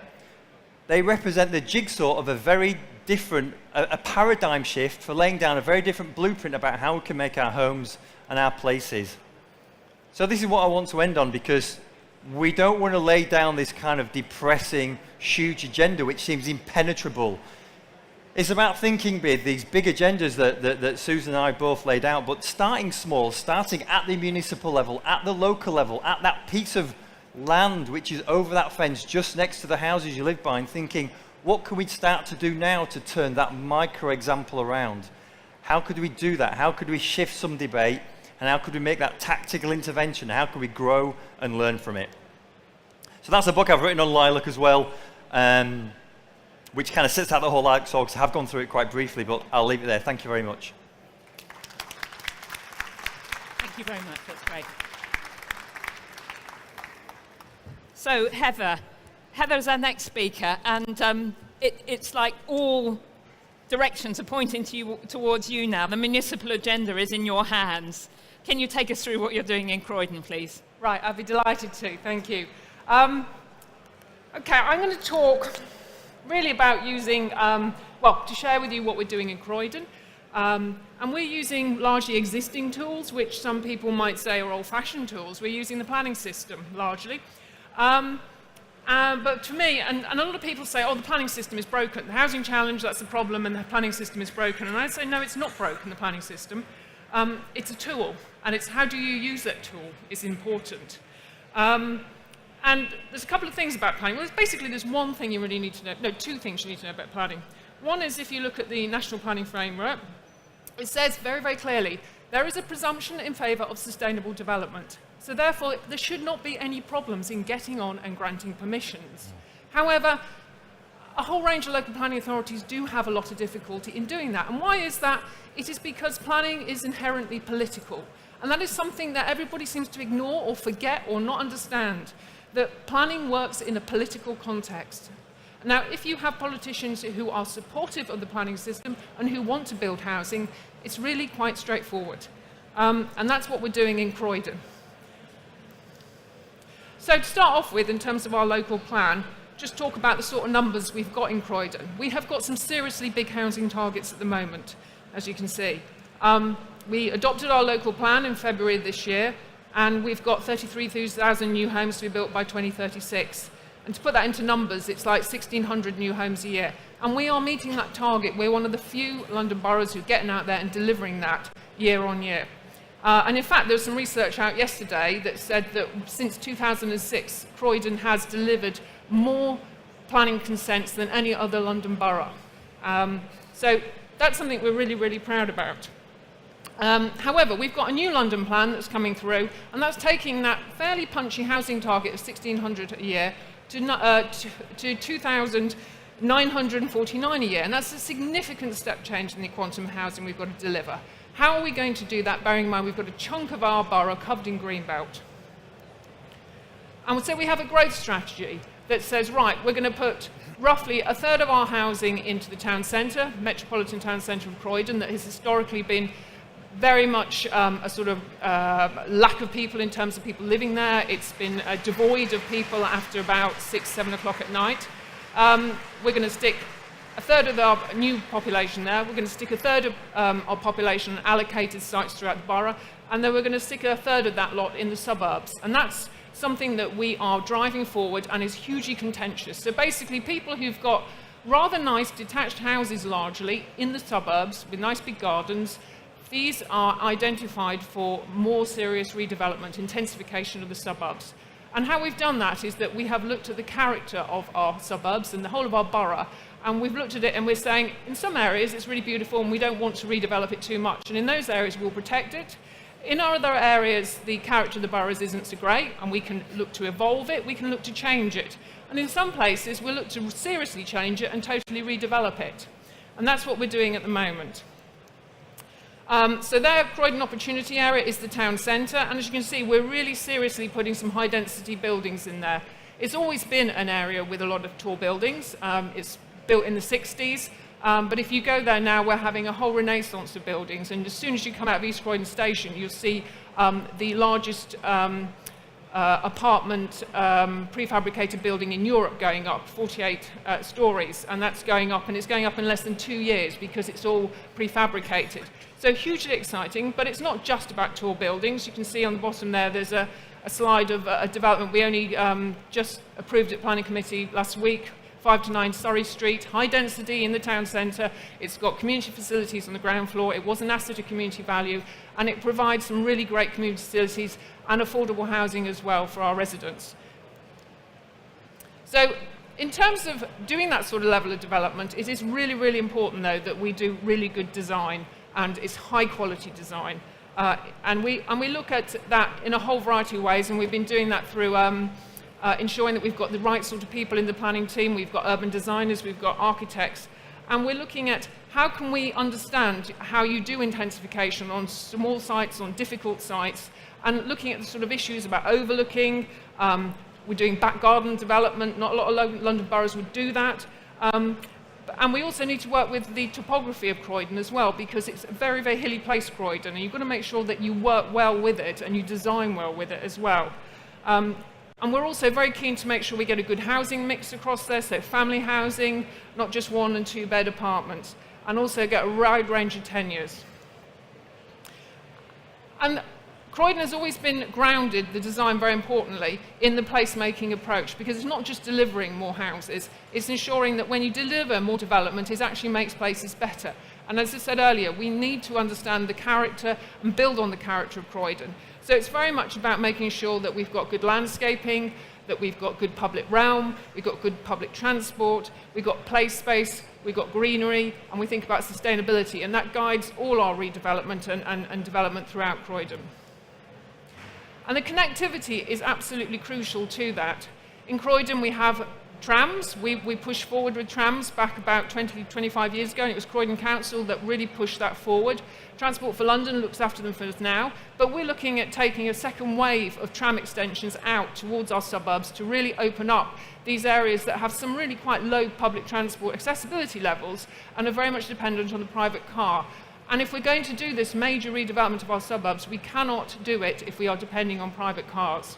they represent the jigsaw of a very different, a paradigm shift for laying down a very different blueprint about how we can make our homes and our places. So this is what I want to end on, because we don't want to lay down this kind of depressing, huge agenda which seems impenetrable. It's about thinking big, these big agendas that Susan and I both laid out, but starting small, starting at the municipal level, at the local level, at that piece of land which is over that fence just next to the houses you live by, and thinking, what can we start to do now to turn that micro example around? How could we do that? How could we shift some debate? And how could we make that tactical intervention? How could we grow and learn from it? So that's a book I've written on Lilac as well, which kind of sets out the whole Lilac story, because I have gone through it quite briefly, but I'll leave it there. Thank you very much. Thank you very much. That's great. So Heather's our next speaker, and it's like all directions are pointing towards you now. The municipal agenda is in your hands. Can you take us through what you're doing in Croydon, please? Right, I'd be delighted to. Thank you. Okay, I'm going to talk really about using, to share with you what we're doing in Croydon. And we're using largely existing tools, which some people might say are old-fashioned tools. We're using the planning system, largely. But to me, and a lot of people say, oh, the planning system is broken. The housing challenge, that's the problem, and the planning system is broken. And I say, no, it's not broken, the planning system. It's a tool, and it's how do you use that tool is important. And there's a couple of things about planning. Well, basically, there's one thing you really need to know. No, two things you need to know about planning. One is if you look at the National Planning Framework, it says very, very clearly, there is a presumption in favour of sustainable development. So therefore, there should not be any problems in getting on and granting permissions. However, a whole range of local planning authorities do have a lot of difficulty in doing that. And why is that? It is because planning is inherently political. And that is something that everybody seems to ignore or forget or not understand, that planning works in a political context. Now, if you have politicians who are supportive of the planning system and who want to build housing, it's really quite straightforward. And that's what we're doing in Croydon. So to start off with, in terms of our local plan, just talk about the sort of numbers we've got in Croydon. We have got some seriously big housing targets at the moment, as you can see. We adopted our local plan in February of this year, and we've got 33,000 new homes to be built by 2036. And to put that into numbers, it's like 1,600 new homes a year. And we are meeting that target. We're one of the few London boroughs who are getting out there and delivering that year on year. And in fact, there was some research out yesterday that said that since 2006, Croydon has delivered more planning consents than any other London borough. So that's something we're really, really proud about. However, we've got a new London plan that's coming through, and that's taking that fairly punchy housing target of 1,600 a year to 2,949 a year, and that's a significant step change in the quantum of housing we've got to deliver. How are we going to do that, bearing in mind we've got a chunk of our borough covered in greenbelt? And so we have a growth strategy that says, right, we're going to put roughly a third of our housing into the town centre, metropolitan town centre of Croydon, that has historically been very much a sort of lack of people in terms of people living there. It's been devoid of people after about 6, 7 o'clock at night. We're going to stick a third of our new population there. We're going to stick a third of our population on allocated sites throughout the borough, and then we're going to stick a third of that lot in the suburbs. And that's something that we are driving forward and is hugely contentious. So basically, people who've got rather nice detached houses largely in the suburbs with nice big gardens, these are identified for more serious redevelopment, intensification of the suburbs. And how we've done that is that we have looked at the character of our suburbs and the whole of our borough, and we've looked at it and we're saying, in some areas it's really beautiful and we don't want to redevelop it too much, and in those areas we'll protect it. In our other areas, the character of the boroughs isn't so great, and we can look to evolve it, we can look to change it. And in some places, we'll look to seriously change it and totally redevelop it. And that's what we're doing at the moment. So there, Croydon Opportunity Area is the town centre, and as you can see, we're really seriously putting some high-density buildings in there. It's always been an area with a lot of tall buildings. It's built in the 60s. But if you go there now, we're having a whole renaissance of buildings, and as soon as you come out of East Croydon Station, you'll see the largest apartment prefabricated building in Europe going up, 48 stories, and that's going up, and it's going up in less than 2 years because it's all prefabricated. So hugely exciting, but it's not just about tall buildings. You can see on the bottom there, there's a slide of a development we only just approved at Planning Committee last week, 5 to 9 Surrey Street, high density in the town centre. It's got community facilities on the ground floor. It was an asset of community value, and it provides some really great community facilities and affordable housing as well for our residents. So in terms of doing that sort of level of development, it is really, really important, though, that we do really good design, and it's high quality design. And we look at that in a whole variety of ways, and we've been doing that through ensuring that we've got the right sort of people in the planning team. We've got urban designers, we've got architects, and we're looking at how can we understand how you do intensification on small sites, on difficult sites, and looking at the sort of issues about overlooking. We're doing back garden development. Not a lot of London boroughs would do that. And we also need to work with the topography of Croydon as well, because it's a very, very hilly place, Croydon, and you've got to make sure that you work well with it and you design well with it as well. And we're also very keen to make sure we get a good housing mix across there, so family housing, not just 1 and 2 bed apartments, and also get a wide range of tenures. And Croydon has always been grounded, the design very importantly, in the placemaking approach, because it's not just delivering more houses, it's ensuring that when you deliver more development, it actually makes places better. And as I said earlier, we need to understand the character and build on the character of Croydon. So it's very much about making sure that we've got good landscaping, that we've got good public realm, we've got good public transport, we've got play space, we've got greenery, and we think about sustainability, and that guides all our redevelopment and development throughout Croydon. And the connectivity is absolutely crucial to that. In Croydon, we have trams. We pushed forward with trams back about 25 years ago, and it was Croydon Council that really pushed that forward. Transport for London looks after them for us now, but we're looking at taking a second wave of tram extensions out towards our suburbs to really open up these areas that have some really quite low public transport accessibility levels and are very much dependent on the private car. And if we're going to do this major redevelopment of our suburbs, we cannot do it if we are depending on private cars.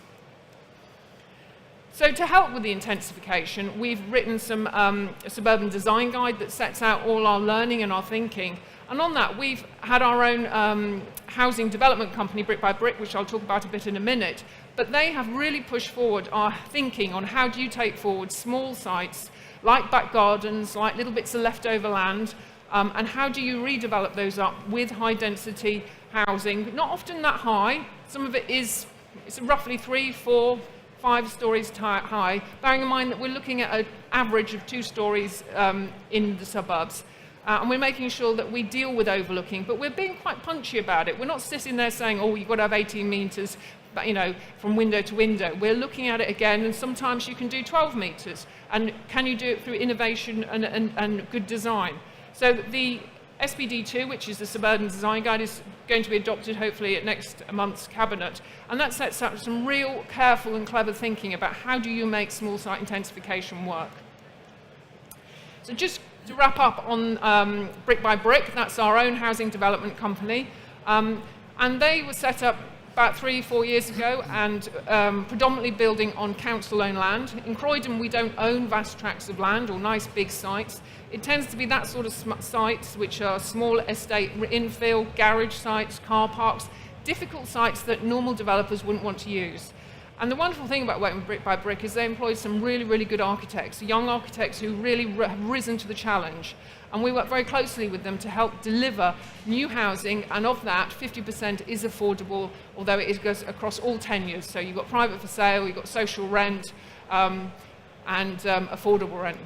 So to help with the intensification, we've written a suburban design guide that sets out all our learning and our thinking. And on that, we've had our own housing development company, Brick by Brick, which I'll talk about a bit in a minute. But they have really pushed forward our thinking on how do you take forward small sites, like back gardens, like little bits of leftover land, and how do you redevelop those up with high-density housing, not often that high. Some of it is, it's roughly 3, 4, 5 stories high, bearing in mind that we're looking at an average of 2 stories in the suburbs. And we're making sure that we deal with overlooking, but we're being quite punchy about it. We're not sitting there saying, oh, you've got to have 18 metres, from window to window. We're looking at it again, and sometimes you can do 12 metres. And can you do it through innovation and good design? So the SPD2, which is the Suburban Design Guide, is going to be adopted hopefully at next month's Cabinet. And that sets up some real careful and clever thinking about how do you make small site intensification work. So just to wrap up on Brick by Brick, that's our own housing development company. And they were set up about 3-4 years ago and predominantly building on council-owned land. In Croydon, we don't own vast tracts of land or nice big sites. It tends to be that sort of sites which are small estate infill, garage sites, car parks, difficult sites that normal developers wouldn't want to use. And the wonderful thing about working with Brick by Brick is they employed some really, really good architects, young architects who really have risen to the challenge. And we work very closely with them to help deliver new housing, and of that, 50% is affordable, although it goes across all tenures. So you've got private for sale, you've got social rent, and affordable rent.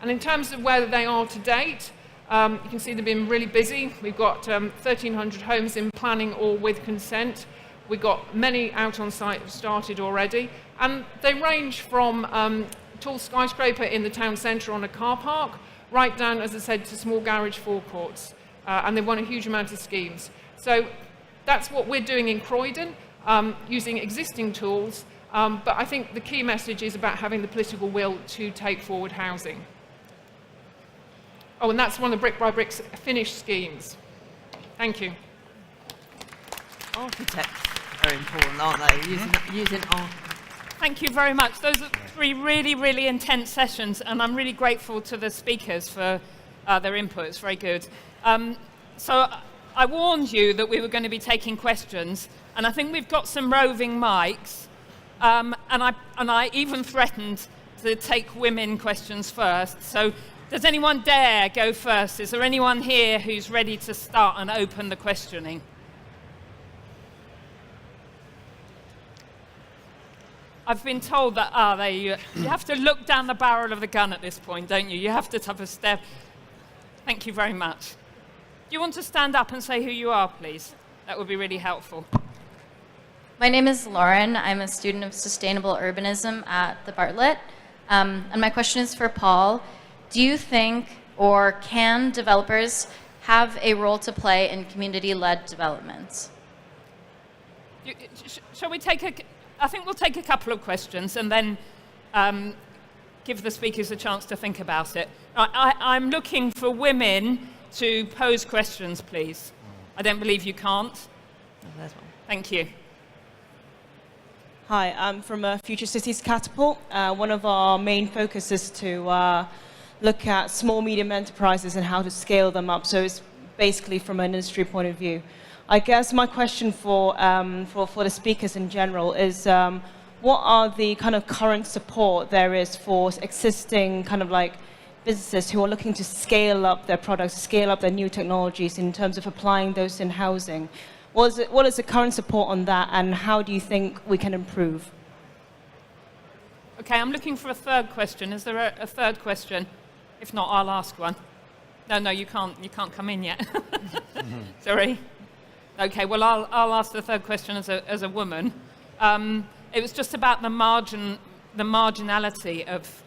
And in terms of where they are to date, you can see they've been really busy. We've got 1,300 homes in planning or with consent. We've got many out on site started already, and they range from tall skyscraper in the town centre on a car park, right down, as I said, to small garage forecourts, and they've won a huge amount of schemes. So that's what we're doing in Croydon, using existing tools, but I think the key message is about having the political will to take forward housing. Oh, and that's one of Brick by Brick's finished schemes. Thank you. Architects are very important, aren't they? Using art. Thank you very much. Those are 3 really, really intense sessions, and I'm really grateful to the speakers for their input. It's very good. So I warned you that we were going to be taking questions, and I think we've got some roving mics, and I even threatened to take women questions first. So does anyone dare go first? Is there anyone here who's ready to start and open the questioning? I've been told that, you have to look down the barrel of the gun at this point, don't you? You have to take a step. Thank you very much. Do you want to stand up and say who you are, please? That would be really helpful. My name is Lauren. I'm a student of sustainable urbanism at the Bartlett. And my question is for Paul. Do you think, or can developers have a role to play in community-led developments? Shall we take I think we'll take a couple of questions and then give the speakers a chance to think about it. I'm looking for women to pose questions, please. I don't believe you can't. Oh, there's one. Thank you. Hi, I'm from Future Cities Catapult. One of our main focus is to look at small, medium enterprises and how to scale them up. So it's basically from an industry point of view. I guess my question for the speakers in general is what are the kind of current support there is for existing kind of like businesses who are looking to scale up their products, scale up their new technologies in terms of applying those in housing? What is the current support on that, and how do you think we can improve? Okay, I'm looking for a third question. Is there a third question? If not, I'll ask one. No, you can't come in yet. Sorry. Okay, well, I'll ask the third question as a woman. It was just about the marginality of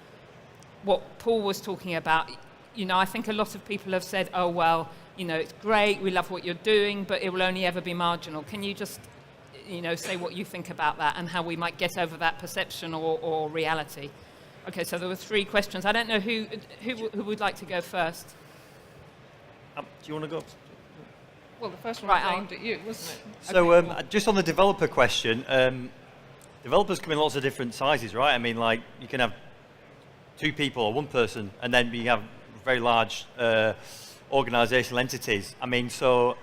what Paul was talking about. I think a lot of people have said, oh, well, it's great, we love what you're doing, but it will only ever be marginal. Can you just, say what you think about that and how we might get over that perception or reality? Okay, so there were 3 questions. I don't know who would like to go first. Do you want to go? Well, the first one was aimed at you, wasn't it? So just on the developer question, developers come in lots of different sizes, right? I mean, like you can have 2 people or 1 person, and then you have very large organizational entities. I mean, so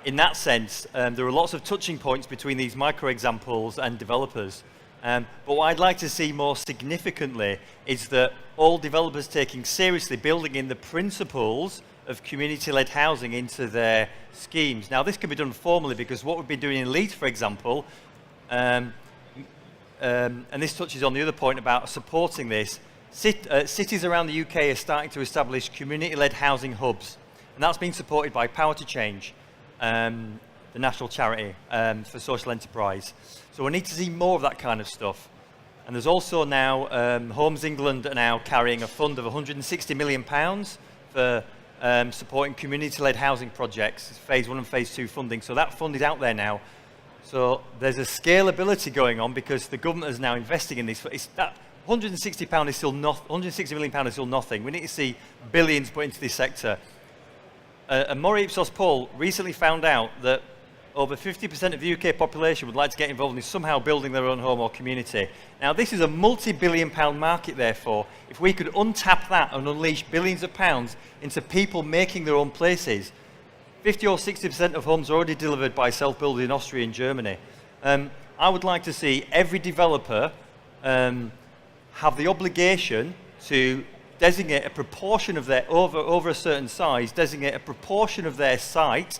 in that sense, there are lots of touching points between these micro examples and developers. But what I'd like to see more significantly is that all developers taking seriously building in the principles of community-led housing into their schemes. Now, this can be done formally because what we've been doing in Leeds, for example, and this touches on the other point about supporting this, cities around the UK are starting to establish community-led housing hubs, and that's been supported by Power to Change, the national charity for social enterprise. So we need to see more of that kind of stuff. And there's also now, Homes England are now carrying a fund of £160 million for supporting community-led housing projects, phase 1 and phase 2 funding. So that fund is out there now. So there's a scalability going on because the government is now investing in this. That £160 is still not, £160 million is still nothing. We need to see billions put into this sector. A More Ipsos poll recently found out that over 50% of the UK population would like to get involved in somehow building their own home or community. Now, this is a multi-billion-pound market, therefore. If we could untap that and unleash billions of pounds into people making their own places, 50 or 60% of homes are already delivered by self-builders in Austria and Germany. I would like to see every developer have the obligation to designate a proportion of their, over a certain size, designate a proportion of their site,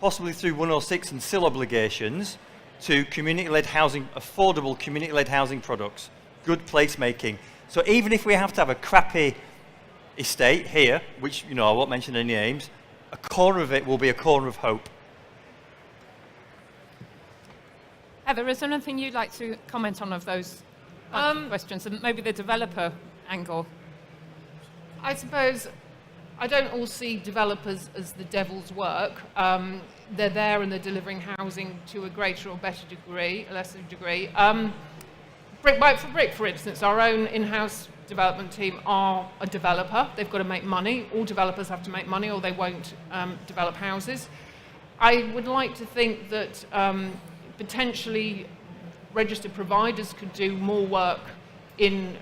possibly through 106 and SIL obligations, to community-led housing, affordable community-led housing products, good placemaking. So even if we have to have a crappy estate here, which, you know, I won't mention any names, a corner of it will be a corner of hope. Heather, is there anything you'd like to comment on of those questions, and maybe the developer angle? I suppose I don't all see developers as the devil's work. They're there and they're delivering housing to a greater or better degree, a lesser degree. Brick by Brick, for instance, our own in-house development team are a developer. They've got to make money. All developers have to make money or they won't develop houses. I would like to think that potentially registered providers could do more work in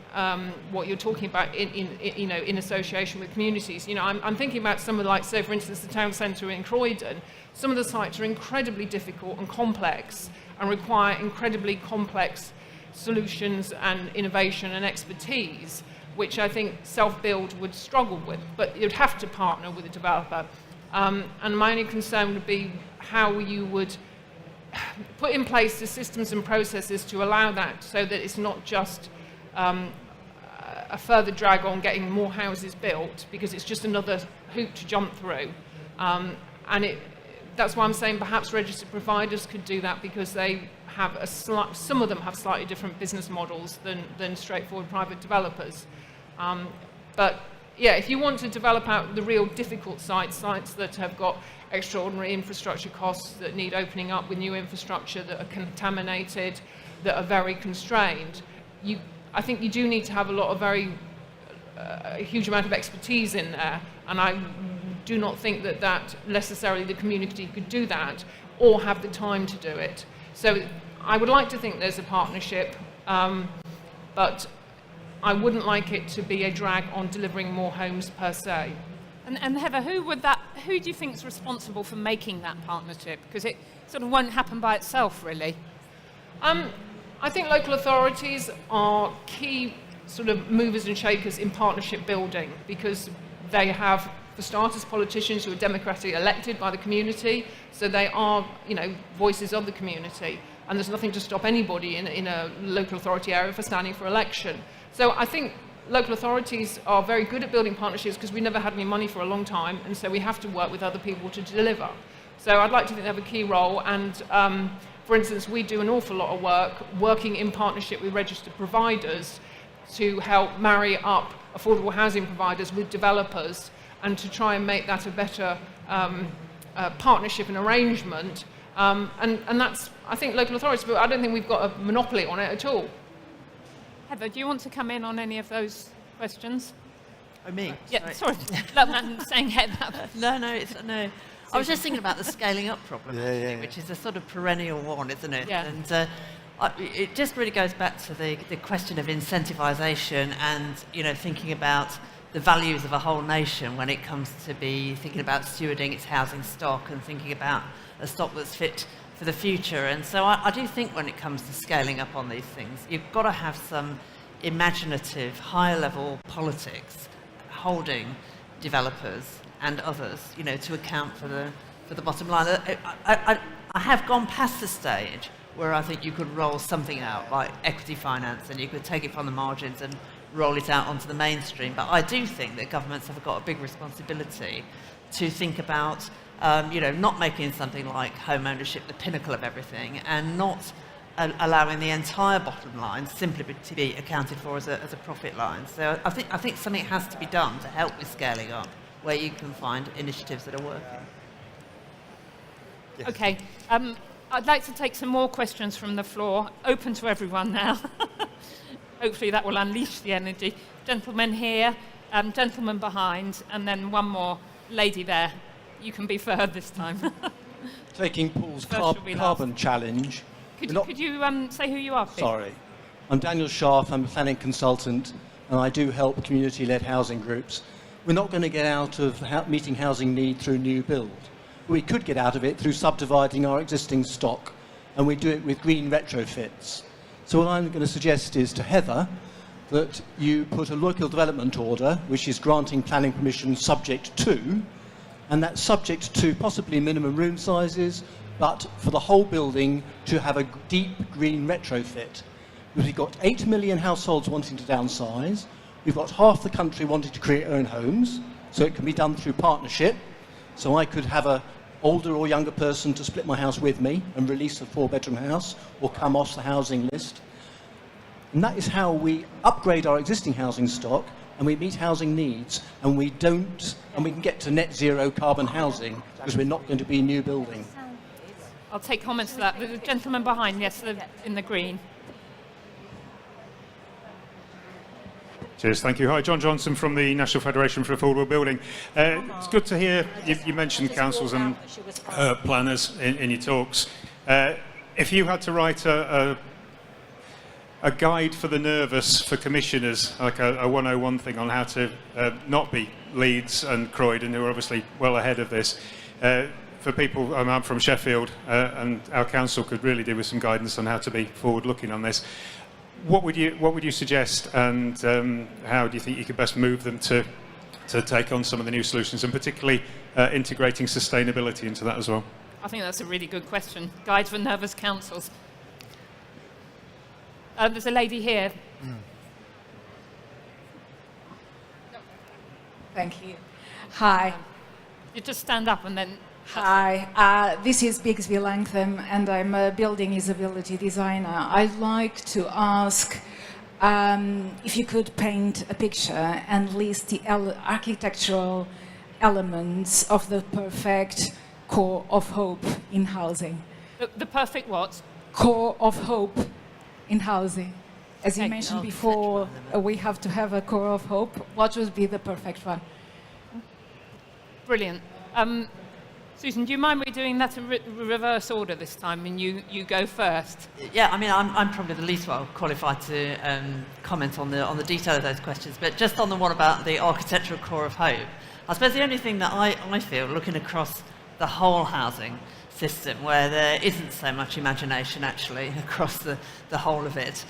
what you're talking about in association with communities. You know, I'm thinking about some of, like, say, for instance, the town centre in Croydon. Some of the sites are incredibly difficult and complex and require incredibly complex solutions and innovation and expertise, which I think self-build would struggle with, but you'd have to partner with a developer. And my only concern would be how you would put in place the systems and processes to allow that, so that it's not just a further drag on getting more houses built, because it's just another hoop to jump through. That's why I'm saying perhaps registered providers could do that, because they have some of them have slightly different business models than straightforward private developers. But yeah, if you want to develop out the real difficult sites that have got extraordinary infrastructure costs, that need opening up with new infrastructure, that are contaminated, that are very constrained, I think you do need to have a huge amount of expertise in there, and I do not think that necessarily the community could do that or have the time to do it. So I would like to think there's a partnership, but I wouldn't like it to be a drag on delivering more homes per se. And Heather, who do you think is responsible for making that partnership? Because it sort of won't happen by itself, really. I think local authorities are key sort of movers and shakers in partnership building, because they have, for starters, politicians who are democratically elected by the community, so they are, you know, voices of the community, and there's nothing to stop anybody in a local authority area for standing for election. So I think local authorities are very good at building partnerships, because we never had any money for a long time, and so we have to work with other people to deliver. So I'd like to think they have a key role, and for instance, we do an awful lot of work working in partnership with registered providers to help marry up affordable housing providers with developers, and to try and make that a better partnership and arrangement. And that's, I think, local authorities, but I don't think we've got a monopoly on it at all. Heather, do you want to come in on any of those questions? Oh, me? Yeah, sorry. I'm saying Heather. No. I was just thinking about the scaling up problem, which is a sort of perennial one, isn't it? Yeah. And it just really goes back to the question of incentivisation and, you know, thinking about the values of a whole nation when it comes to be thinking about stewarding its housing stock and thinking about a stock that's fit for the future. And so I do think when it comes to scaling up on these things, you've got to have some imaginative, higher-level politics holding developers and others, you know, to account for the bottom line. I have gone past the stage where I think you could roll something out, like equity finance, and you could take it from the margins and roll it out onto the mainstream. But I do think that governments have got a big responsibility to think about, not making something like home ownership the pinnacle of everything, and not allowing the entire bottom line simply to be accounted for as a profit line. So I think something has to be done to help with scaling up, where you can find initiatives that are working. Yes. Okay. I'd like to take some more questions from the floor, open to everyone now. Hopefully that will unleash the energy. Gentleman here, gentleman behind, and then one more. Lady there. You can be third this time. Taking Paul's First shall be carbon challenge. Could you say who you are, please? Sorry. I'm Daniel Scharf, I'm a planning consultant, and I do help community-led housing groups. We're not going to get out of meeting housing need through new build. We could get out of it through subdividing our existing stock, and we do it with green retrofits. So what I'm going to suggest is to Heather that you put a local development order, which is granting planning permission subject to, and that's subject to possibly minimum room sizes, but for the whole building to have a deep green retrofit. Because we've got 8 million households wanting to downsize, we've got half the country wanting to create their own homes, so it can be done through partnership. So I could have an older or younger person to split my house with me and release a 4-bedroom house or come off the housing list. And that is how we upgrade our existing housing stock, and we meet housing needs, and we can get to net zero carbon housing, because we're not going to be new building. I'll take comments to that. There's a gentleman behind, yes, in the green. Cheers, thank you. Hi, John Johnson from the National Federation for Affordable Building. It's good to hear you mentioned councils and planners in your talks. If you had to write a guide for the nervous for commissioners, like a 101 thing on how to not be Leeds and Croydon, who are obviously well ahead of this, for people, I'm from Sheffield, and our council could really do with some guidance on how to be forward-looking on this. What would you suggest, and how do you think you could best move them to take on some of the new solutions, and particularly integrating sustainability into that as well? I think that's a really good question. Guides for nervous councils. There's a lady here. Thank you. Hi. You just stand up and then... Hi. This is Bigsby Lantham, and I'm a building usability designer. I'd like to ask if you could paint a picture and list the architectural elements of the perfect core of hope in housing. The perfect what? Core of hope in housing. As you mentioned before, we have to have a core of hope. What would be the perfect one? Brilliant. Susan, do you mind me doing that in reverse order this time, and you go first? Yeah, I mean, I'm probably the least well qualified to comment on the detail of those questions, but just on the one about the architectural core of hope, I suppose the only thing that I feel, looking across the whole housing system, where there isn't so much imagination actually across the whole of it,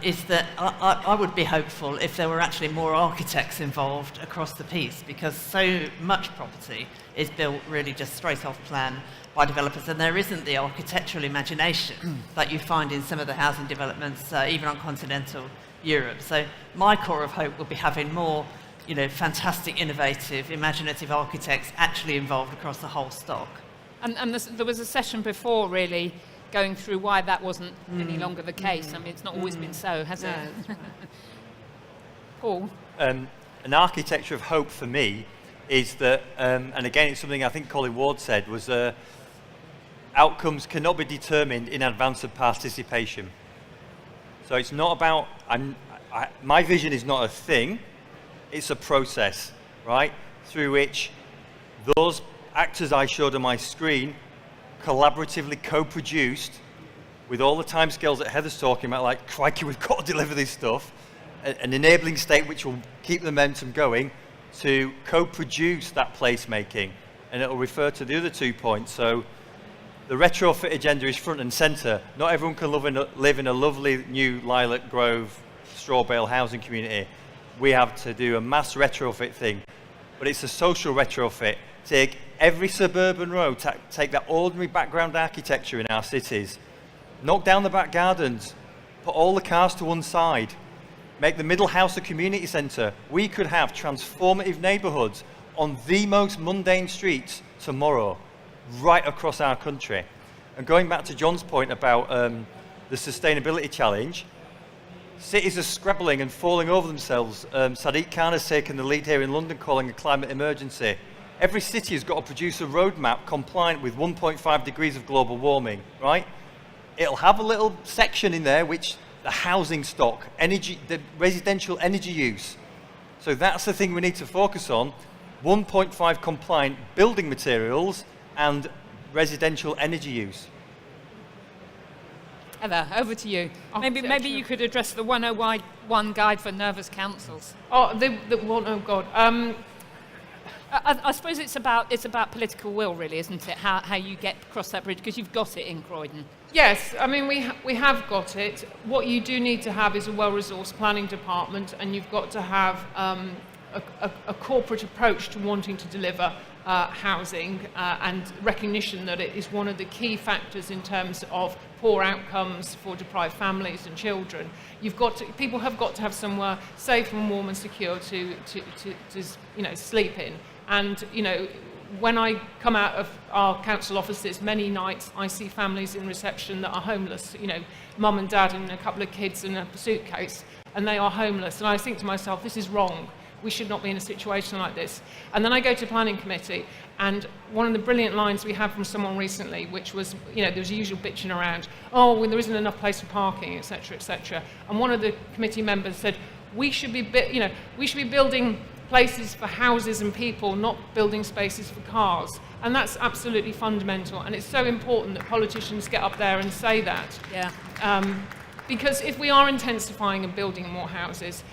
is that I would be hopeful if there were actually more architects involved across the piece, because so much property is built really just straight off plan by developers, and there isn't the architectural imagination that you find in some of the housing developments, even on continental Europe. So my core of hope would be having more, fantastic, innovative, imaginative architects actually involved across the whole stock. And there was a session before, really, going through why that wasn't any longer the case. I mean, it's not always been so, has it? Paul? An architecture of hope for me is that, and again, it's something I think Colin Ward said, was outcomes cannot be determined in advance of participation. So it's not about, my vision is not a thing, it's a process, right? Through which those actors I showed on my screen collaboratively co-produced with all the timescales that Heather's talking about, like, crikey, we've got to deliver this stuff, an enabling state which will keep the momentum going, to co-produce that placemaking. And it'll refer to the other 2 points. So the retrofit agenda is front and center. Not everyone can live in a lovely new Lilac Grove straw bale housing community. We have to do a mass retrofit thing, but it's a social retrofit. Take every suburban road, take that ordinary background architecture in our cities, knock down the back gardens, put all the cars to one side, make the middle house a community centre. We could have transformative neighbourhoods on the most mundane streets tomorrow, right across our country. And going back to John's point about the sustainability challenge, cities are scrabbling and falling over themselves. Sadiq Khan has taken the lead here in London, calling a climate emergency. Every city has got to produce a roadmap compliant with 1.5 degrees of global warming, right? It'll have a little section in there which the housing stock, energy, the residential energy use. So that's the thing we need to focus on. 1.5 compliant building materials and residential energy use. Heather, over to you. Maybe you could address the 101 guide for nervous councils. Oh, oh God. I suppose it's about political will, really, isn't it? How you get across that bridge, because you've got it in Croydon. Yes, I mean, we have got it. What you do need to have is a well-resourced planning department, and you've got to have a corporate approach to wanting to deliver housing and recognition that it is one of the key factors in terms of poor outcomes for deprived families and children. People have got to have somewhere safe and warm and secure to sleep in. And when I come out of our council offices, many nights I see families in reception that are homeless. Mum and dad and a couple of kids in a suitcase, and they are homeless. And I think to myself, this is wrong. We should not be in a situation like this. And then I go to planning committee, and one of the brilliant lines we had from someone recently, which was, there was a usual bitching around, well, there isn't enough place for parking, etc., etc. And one of the committee members said, we should be building places for houses and people, not building spaces for cars. And that's absolutely fundamental. And it's so important that politicians get up there and say that. Yeah. Because if we are intensifying and building more houses,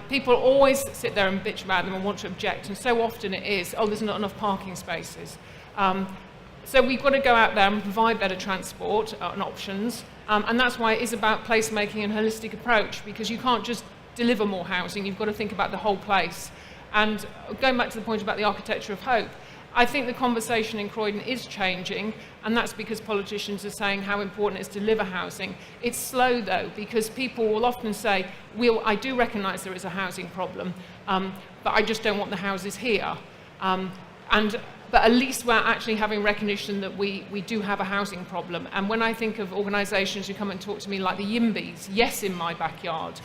people always sit there and bitch about them and want to object, and so often it is, there's not enough parking spaces. So we've got to go out there and provide better transport and options, and that's why it is about placemaking and holistic approach, because you can't just deliver more housing, you've got to think about the whole place. And going back to the point about the architecture of hope, I think the conversation in Croydon is changing, and that's because politicians are saying how important it is to deliver housing. It's slow, though, because people will often say, I do recognise there is a housing problem, but I just don't want the houses here. But at least we're actually having recognition that we do have a housing problem. And when I think of organisations who come and talk to me like the Yimbys, yes, in my backyard,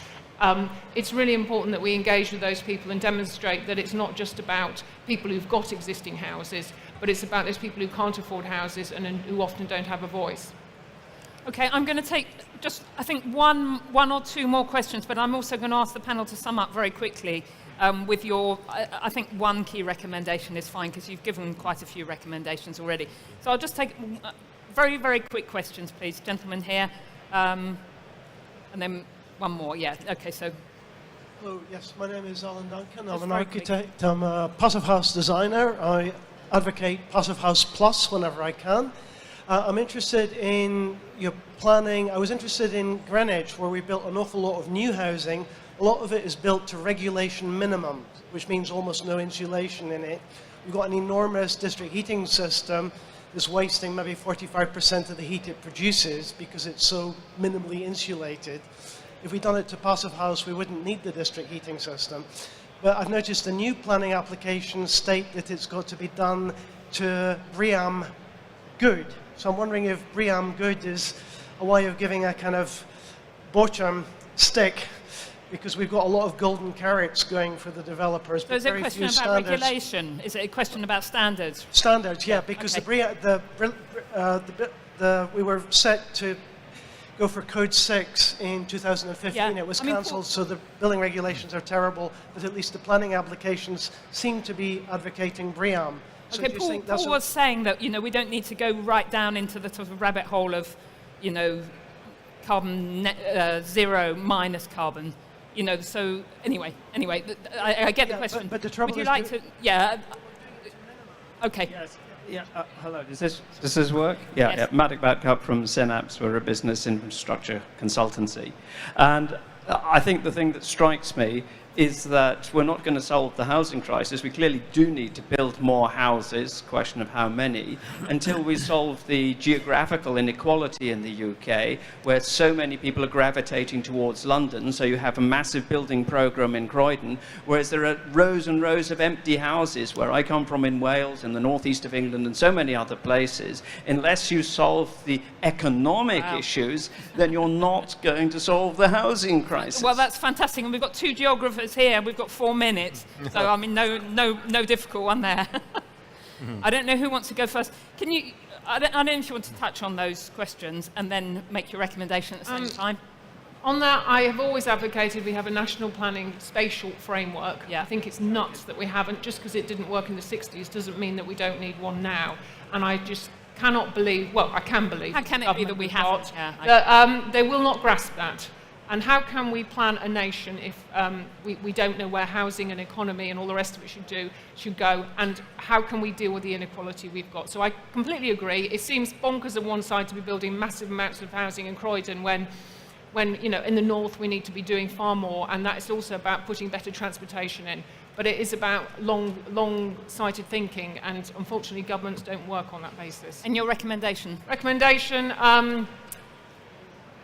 it's really important that we engage with those people and demonstrate that it's not just about people who've got existing houses, but it's about those people who can't afford houses and who often don't have a voice. Okay, I'm going to take just, I think, one or two more questions, but I'm also going to ask the panel to sum up very quickly with your, I think one key recommendation is fine, because you've given quite a few recommendations already. So I'll just take very, very quick questions, please. Gentlemen here, and then one more, yeah. Okay, so. Hello, yes, my name is Alan Duncan. I'm an architect. I'm a passive house designer. I advocate Passive House Plus whenever I can. I'm interested in your planning. I was interested in Greenwich, where we built an awful lot of new housing. A lot of it is built to regulation minimum, which means almost no insulation in it. We've got an enormous district heating system that's wasting maybe 45% of the heat it produces because it's so minimally insulated. If we'd done it to Passive House, we wouldn't need the district heating system. But I've noticed the new planning applications state that it's got to be done to BREEAM good. So I'm wondering if BREEAM good is a way of giving a kind of bottom stick, because we've got a lot of golden carrots going for the developers. So is it a question about regulation? Is it a question about standards? Standards, yeah, because okay. We were set to go for Code 6 in 2015. Yeah. It was cancelled, so the building regulations are terrible, but at least the planning applications seem to be advocating BREEAM. So okay, Paul was saying that, we don't need to go right down into the sort of rabbit hole of, carbon zero minus carbon. So anyway, I get the question. But the trouble Would you like to? Yeah. Okay. Yes. Yeah. Hello. Does this work? Yeah. Yes. Yeah. Matic Batcup from Synapse. We're a business infrastructure consultancy, and I think the thing that strikes me is that we're not going to solve the housing crisis. We clearly do need to build more houses, question of how many, until we solve the geographical inequality in the UK, where so many people are gravitating towards London. So you have a massive building programme in Croydon, whereas there are rows and rows of empty houses where I come from in Wales, in the northeast of England, and so many other places. Unless you solve the economic issues, then you're not going to solve the housing crisis. Well, that's fantastic. And we've got 2 geographers here. We've got 4 minutes. So, I mean, no difficult one there. I don't know who wants to go first. Can you, I don't know if you want to touch on those questions and then make your recommendation at the same time. On that, I have always advocated we have a national planning spatial framework. Yeah. I think it's nuts that we haven't. Just because it didn't work in the 60s doesn't mean that we don't need one now. And I just cannot believe, well, I can believe. How can it be that we haven't? They will not grasp that. And how can we plan a nation if we don't know where housing and economy and all the rest of it should go? And how can we deal with the inequality we've got? So I completely agree. It seems bonkers on one side to be building massive amounts of housing in Croydon when you know, in the north we need to be doing far more, and that is also about putting better transportation in. But it is about long-sighted thinking, and unfortunately governments don't work on that basis. And your recommendation? Recommendation,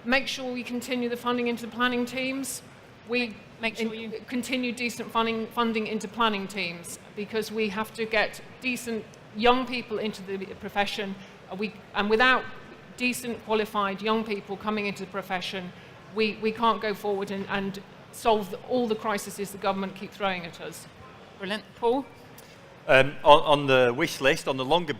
make sure we continue the funding into the planning teams. We make sure you continue decent funding into planning teams, because we have to get decent young people into the profession. And without decent, qualified young people coming into the profession, we can't go forward and solve all the crises the government keep throwing at us. Brilliant. Paul? On the wish list, on the longer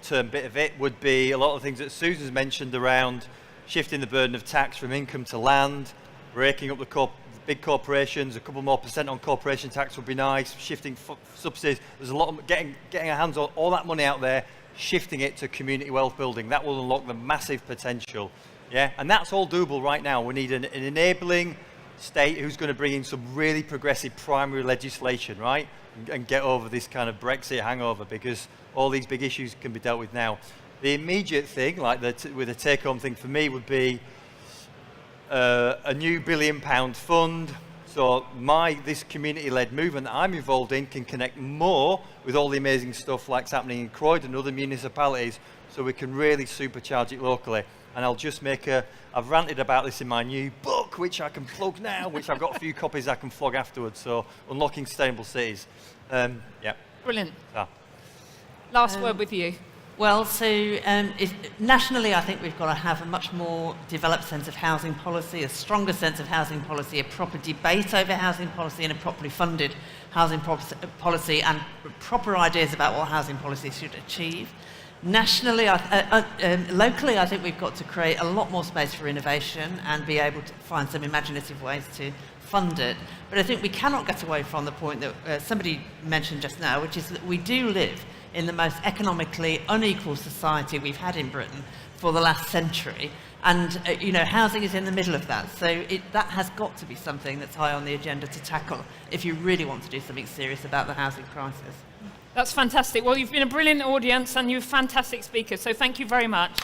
term bit of it, would be a lot of things that Susan's mentioned around shifting the burden of tax from income to land, breaking up the big corporations, a couple more % on corporation tax would be nice, shifting subsidies. There's a lot of getting our hands on all that money out there, shifting it to community wealth building. That will unlock the massive potential. Yeah, and that's all doable right now. We need an enabling state who's going to bring in some really progressive primary legislation, right? And get over this kind of Brexit hangover, because all these big issues can be dealt with now. The immediate thing, like with a take-home thing for me, would be a new £1 billion fund. So this community-led movement that I'm involved in can connect more with all the amazing stuff like's happening in Croydon and other municipalities, so we can really supercharge it locally. And I'll just I've ranted about this in my new book, which I can plug now, which I've got a few copies I can flog afterwards, so Unlocking Sustainable Cities. Yeah. Brilliant. So. Last word with you. Well, so nationally, I think we've got to have a much more developed sense of housing policy, a stronger sense of housing policy, a proper debate over housing policy, and a properly funded housing policy, and proper ideas about what housing policy should achieve. Nationally, locally, I think we've got to create a lot more space for innovation and be able to find some imaginative ways to fund it. But I think we cannot get away from the point that somebody mentioned just now, which is that we do live in the most economically unequal society we've had in Britain for the last century. And, housing is in the middle of that. So that has got to be something that's high on the agenda to tackle if you really want to do something serious about the housing crisis. That's fantastic. Well, you've been a brilliant audience and you're fantastic speakers, so thank you very much.